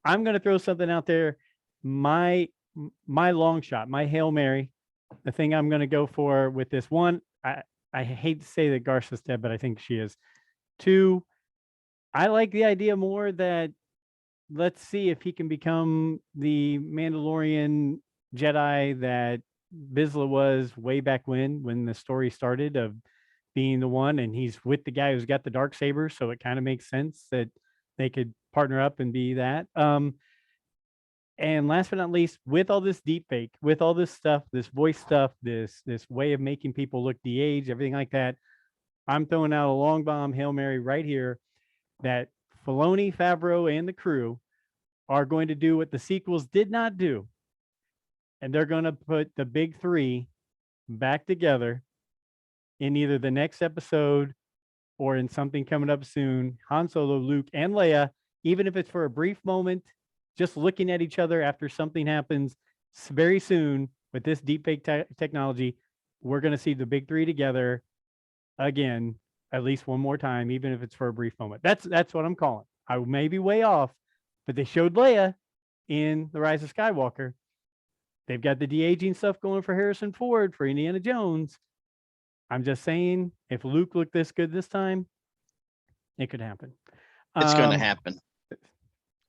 gonna throw something out there. My long shot, my Hail Mary, the thing I'm gonna go for with this one. I hate to say that Garza's dead, but I think she is. 2, I like the idea more that let's see if he can become the Mandalorian Jedi that Vizsla was way back when the story started, of being the one, and he's with the guy who's got the dark saber, so it kind of makes sense that they could partner up and be that. And last but not least, with all this deep fake, with all this stuff, this voice stuff, this way of making people look de-aged, everything like that, I'm throwing out a long bomb Hail Mary right here that Filoni, Favreau, and the crew are going to do what the sequels did not do. And they're going to put the big 3 back together in either the next episode or in something coming up soon. Han Solo, Luke, and Leia, even if it's for a brief moment, just looking at each other after something happens very soon with this deepfake technology, we're going to see the big 3 together again, at least one more time, even if it's for a brief moment. That's what I'm calling. I may be way off, but they showed Leia in The Rise of Skywalker. They've got the de-aging stuff going for Harrison Ford for Indiana Jones. I'm just saying, if Luke looked this good this time, it could happen. It's going to happen.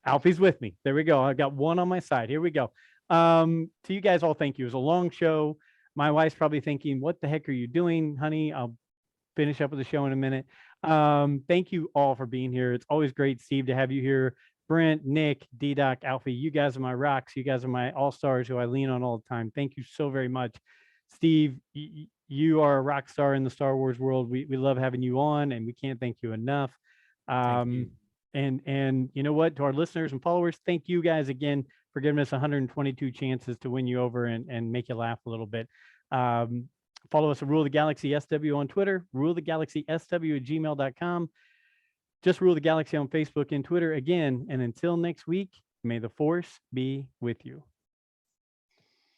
Alfie's with me. There we go. I got one on my side. Here we go. To you guys all, thank you. It was a long show. My wife's probably thinking, "What the heck are you doing, honey?" I'll finish up with the show in a minute. Thank you all for being here. It's always great, Steve, to have you here. Brent, Nick, D-Doc, Alfie, you guys are my rocks. You guys are my all-stars who I lean on all the time. Thank you so very much. Steve, you are a rock star in the Star Wars world. We love having you on, and we can't thank you enough. Thank you. And you know what, to our listeners and followers, thank you guys again for giving us 122 chances to win you over and make you laugh a little bit. Follow us at Rule the Galaxy SW on Twitter, Rule the Galaxy SW at gmail.com. Just Rule the Galaxy on Facebook and Twitter again. And until next week, may the Force be with you.